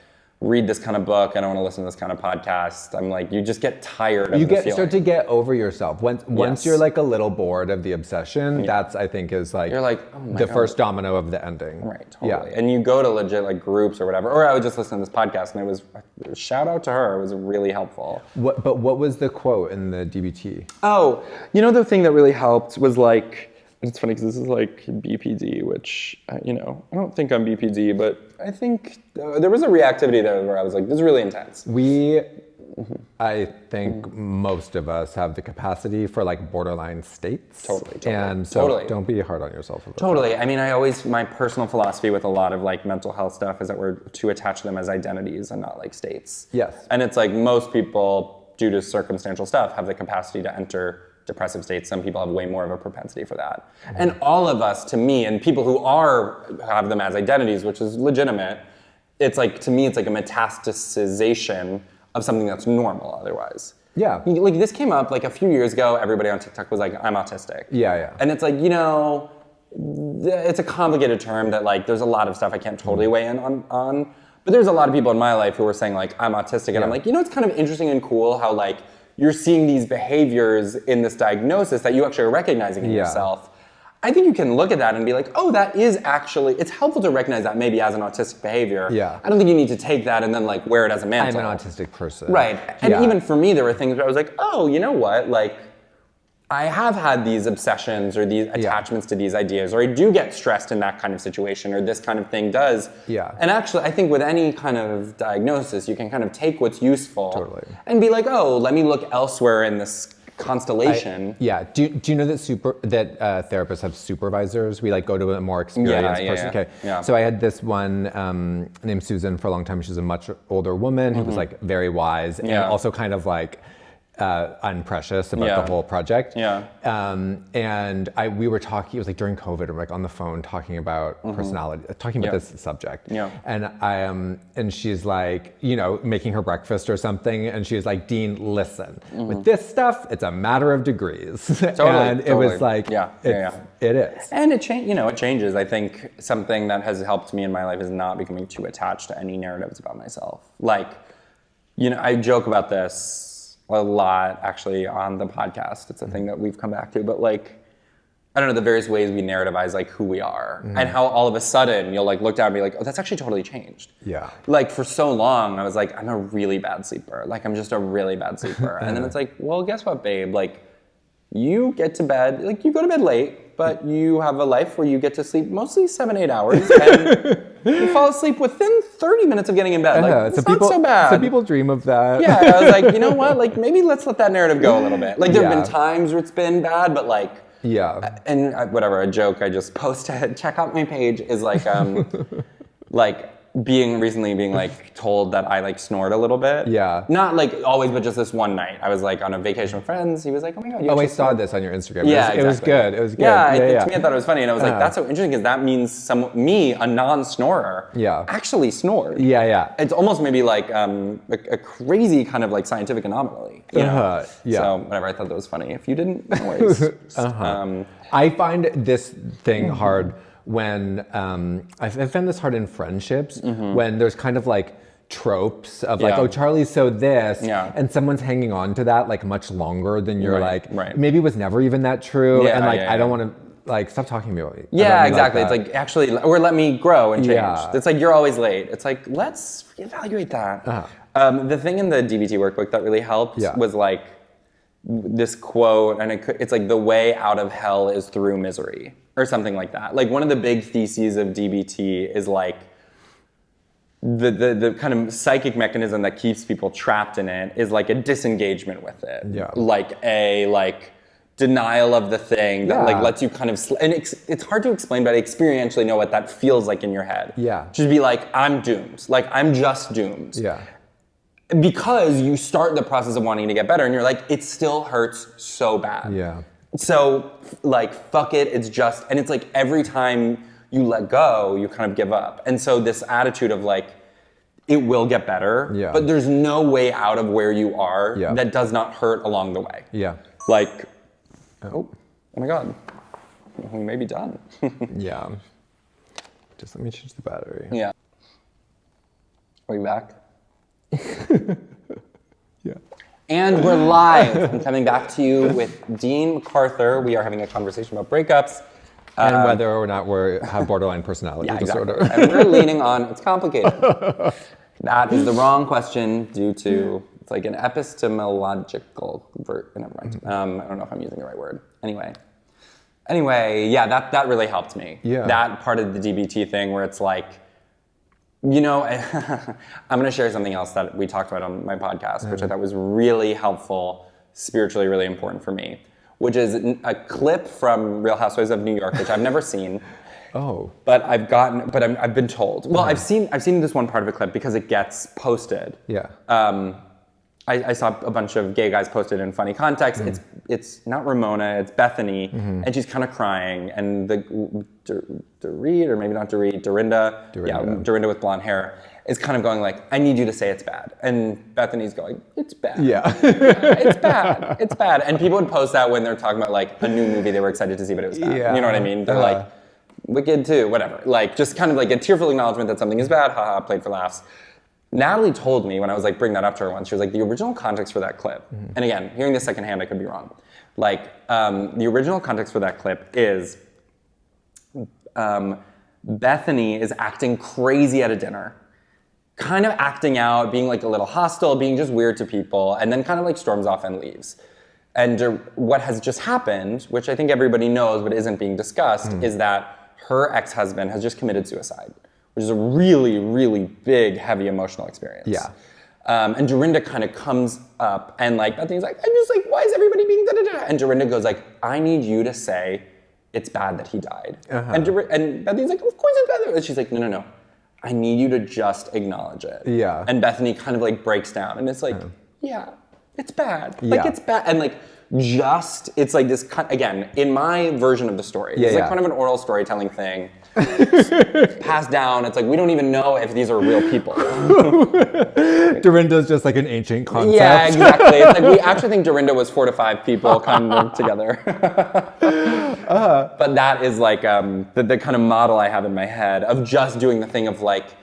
read this kind of book. I don't want to listen to this kind of podcast. I'm like, you just get tired of the start to get over yourself. Once Yes. you're like a little bored of the obsession, that's I think is like, You're like, oh my the God. first domino of the ending. Right, totally. Yeah. And you go to legit like groups or whatever. Or I would just listen to this podcast and it was, shout out to her, it was really helpful. But what was the quote in the DBT? Oh, you know the thing that really helped was like, it's funny because this is like BPD, which, you know, I don't think I'm BPD, but I think there was a reactivity there where I was like, this is really intense. I think most of us have the capacity for like borderline states. Totally. And so don't be hard on yourself about Totally. I mean, my personal philosophy with a lot of like mental health stuff is that we're to attach them as identities and not like states. Yes. And it's like most people, due to circumstantial stuff, have the capacity to enter depressive states. Some people have way more of a propensity for that. And all of us, to me, and people who have them as identities, which is legitimate, it's like, to me, it's like a metastasization of something that's normal otherwise. Yeah. Like this came up like a few years ago, everybody on TikTok was like, I'm autistic. Yeah. And it's like, you know, it's a complicated term that like, there's a lot of stuff I can't totally weigh in on. But there's a lot of people in my life who were saying like, I'm autistic. And I'm like, you know, it's kind of interesting and cool how like, you're seeing these behaviors in this diagnosis that you actually are recognizing in yourself. I think you can look at that and be like, oh, that is actually, it's helpful to recognize that maybe as an autistic behavior. Yeah. I don't think you need to take that and then like wear it as a mantle. I'm an autistic person. Right. And even for me, there were things where I was like, oh, you know what? Like, I have had these obsessions or these attachments to these ideas, or I do get stressed in that kind of situation, or this kind of thing does. Yeah. And actually, I think with any kind of diagnosis, you can kind of take what's useful and be like, oh, let me look elsewhere in this constellation. Do you know that therapists have supervisors? We like go to a more experienced person. Okay. Yeah. So I had this one named Susan for a long time. She's a much older woman who was like very wise and also kind of like unprecious about the whole project. Yeah. And we were talking, it was like during COVID, we're like on the phone talking about personality, talking about this subject. Yeah. And and she's like, you know, making her breakfast or something. And she was like, Dean, listen, with this stuff, it's a matter of degrees. And it was like, it is. And it changes. I think something that has helped me in my life is not becoming too attached to any narratives about myself. Like, you know, I joke about this a lot actually on the podcast. It's a thing that we've come back to, but like, I don't know, the various ways we narrativize like who we are and how all of a sudden you'll like look down and be like, oh, that's actually totally changed. Yeah. Like for so long, I was like, I'm a really bad sleeper. Like I'm just a really bad sleeper. And then it's like, well, guess what, babe? Like you get to bed, like you go to bed late, but you have a life where you get to sleep mostly 7-8 hours and you fall asleep within 30 minutes of getting in bed. Like, it's not so bad. Some people dream of that. Yeah, I was like, you know what? Like, maybe let's let that narrative go a little bit. Like, there have been times where it's been bad, but like, and whatever, a joke I just posted, check out my page, is like, like, recently being like told that I like snored a little bit. Yeah. Not like always, but just this one night. I was like on a vacation with friends. He was like, oh my God. I saw this on your Instagram. Yeah, it was good. It was good. Yeah, to me I thought it was funny. And I was like, that's so interesting because that means me, a non-snorer, actually snored. Yeah. It's almost maybe like a crazy kind of like scientific anomaly. You know? So whatever, I thought that was funny. If you didn't, no worries. I find this thing hard when I've found this hard in friendships when there's kind of like tropes of like, oh, Charlie's so this, and someone's hanging on to that like much longer than you're maybe it was never even that true, and like I don't want to like stop talking to me about it. Yeah, exactly. It's like actually, or let me grow and change. It's like you're always late. It's like let's reevaluate that. The thing in the DBT workbook that really helped was like this quote, and it's like the way out of hell is through misery, or something like that. Like one of the big theses of DBT is like the kind of psychic mechanism that keeps people trapped in it is like a disengagement with it. Like a denial of the thing that like lets you kind of and it's hard to explain, but I experientially know what that feels like in your head. Just be like, I'm doomed. Like I'm just doomed. Because you start the process of wanting to get better and you're like, it still hurts so bad. So, like, fuck it, it's just, and it's like every time you let go, you kind of give up. And so this attitude of like, it will get better, but there's no way out of where you are that does not hurt along the way. Yeah. Like, oh my God, we may be done. Yeah. Just let me change the battery. Yeah. Are we back? Yeah. And we're live. I'm coming back to you with Dean MacArthur. We are having a conversation about breakups. And whether or not we have borderline personality disorder. Exactly. And we're leaning on, it's complicated. That is the wrong question due to, it's like an epistemological, never mind. I don't know if I'm using the right word. Anyway, yeah, that really helped me. Yeah. That part of the DBT thing where it's like, you know, I'm going to share something else that we talked about on my podcast, which I thought was really helpful, spiritually really important for me, which is a clip from Real Housewives of New York, which I've never seen. Oh. But I've been told. Well, I've seen this one part of a clip because it gets posted. Yeah. I saw a bunch of gay guys posted in funny context. It's not Ramona, it's Bethany, and she's kind of crying. And Dorit, or maybe not Dorit, Dorinda. Yeah, Dorinda with blonde hair is kind of going like, I need you to say it's bad. And Bethany's going, it's bad. Yeah. It's bad. It's bad. And people would post that when they're talking about like a new movie they were excited to see, but it was bad. Yeah. You know what I mean? They're like, Wicked 2, whatever. Like, just kind of like a tearful acknowledgement that something is bad, haha, played for laughs. Natalie told me when I was like bringing that up to her once, she was like, the original context for that clip, and again, hearing this secondhand, I could be wrong. Like, the original context for that clip is Bethany is acting crazy at a dinner, kind of acting out, being like a little hostile, being just weird to people, and then kind of like storms off and leaves. And what has just happened, which I think everybody knows but isn't being discussed, is that her ex-husband has just committed suicide, which is a really, really big, heavy emotional experience. Yeah. And Dorinda kind of comes up and like, Bethany's like, I'm just like, why is everybody being da-da-da? And Dorinda goes like, I need you to say it's bad that he died. And Bethany's like, of course it's bad. And she's like, no. I need you to just acknowledge it. Yeah. And Bethany kind of like breaks down and it's like, yeah, it's bad. Like it's bad. And like, it's like this, again, in my version of the story, it's like kind of an oral storytelling thing. Passed down. It's like, we don't even know if these are real people. Dorinda's just like an ancient concept. Yeah, exactly. It's like, we actually think Dorinda was 4 to 5 people kind of together. But that is like the kind of model I have in my head of just doing the thing of like,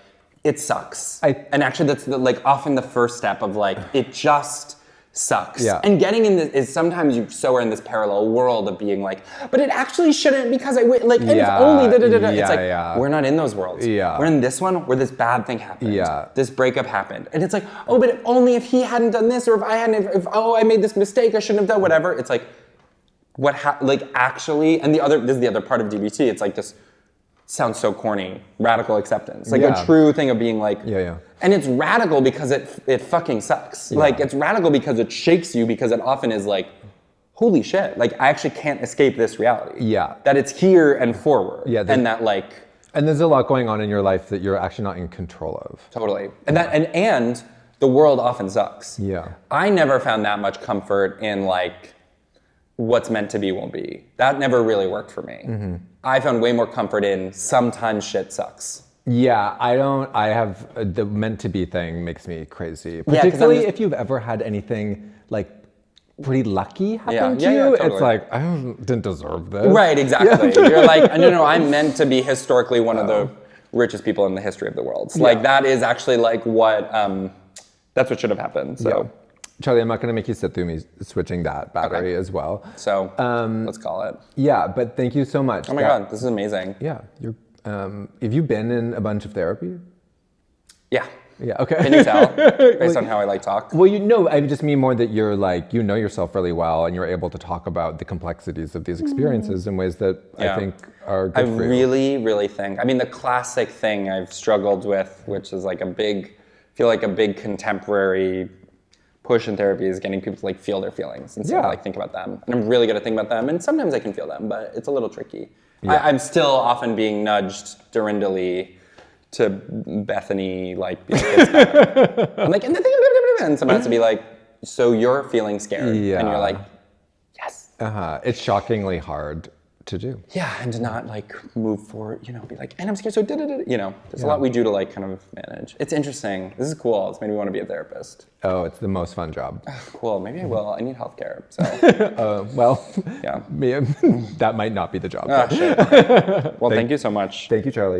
it sucks. And actually that's like often the first step of like, it just sucks. Yeah. And getting in this is sometimes you so are in this parallel world of being like, but it actually shouldn't because and if only da-da-da-da. It's like, we're not in those worlds. Yeah. We're in this one where this bad thing happened. Yeah. This breakup happened. And it's like, oh, but only if he hadn't done this, or if I hadn't, I made this mistake, I shouldn't have done whatever. It's like, actually, and this is the other part of DBT, it's like this, sounds so corny, radical acceptance. Like a true thing of being like, and it's radical because it fucking sucks. Like it's radical because it shakes you, because it often is like, holy shit, like I actually can't escape this reality. Yeah. That it's here and forward. Yeah. And that like. And there's a lot going on in your life that you're actually not in control of. Totally. And and the world often sucks. Yeah. I never found that much comfort in like, what's meant to be won't be. That never really worked for me. I found way more comfort in sometimes shit sucks. Yeah, I have the meant to be thing makes me crazy. Particularly if you've ever had anything like pretty lucky happen to you. Totally. It's like, I didn't deserve this. Right, exactly. You're like, no, I'm meant to be historically one of the richest people in the history of the world. So, like that is actually like what, that's what should have happened. So. Yeah. Charlie, I'm not going to make you sit through me switching that battery as well. So let's call it. Yeah, but thank you so much. Oh my God, this is amazing. Yeah. Have you been in a bunch of therapy? Yeah. Yeah, okay. Can you tell based on how I like talk? Well, I just mean more that you're like, you know yourself really well and you're able to talk about the complexities of these experiences in ways that I think are good for you. I really, really think, I mean, the classic thing I've struggled with, which is like a big contemporary push in therapy is getting people to like feel their feelings instead of like think about them. And I'm really good at thinking about them, and sometimes I can feel them, but it's a little tricky. Yeah. I'm still often being nudged Dorindally to Bethany, like, it's better. I'm like, and the thing, and someone has to be like, so you're feeling scared, and you're like, yes. It's shockingly hard to do. Yeah, and to not like move forward, be like, and I'm scared, so there's a lot we do to like kind of manage. It's interesting. This is cool. It's made me want to be a therapist. Oh, it's the most fun job. Cool. Maybe I will. I need healthcare. So. Yeah. That might not be the job. Shit. Okay. Well, thank you so much. Thank you, Charlie.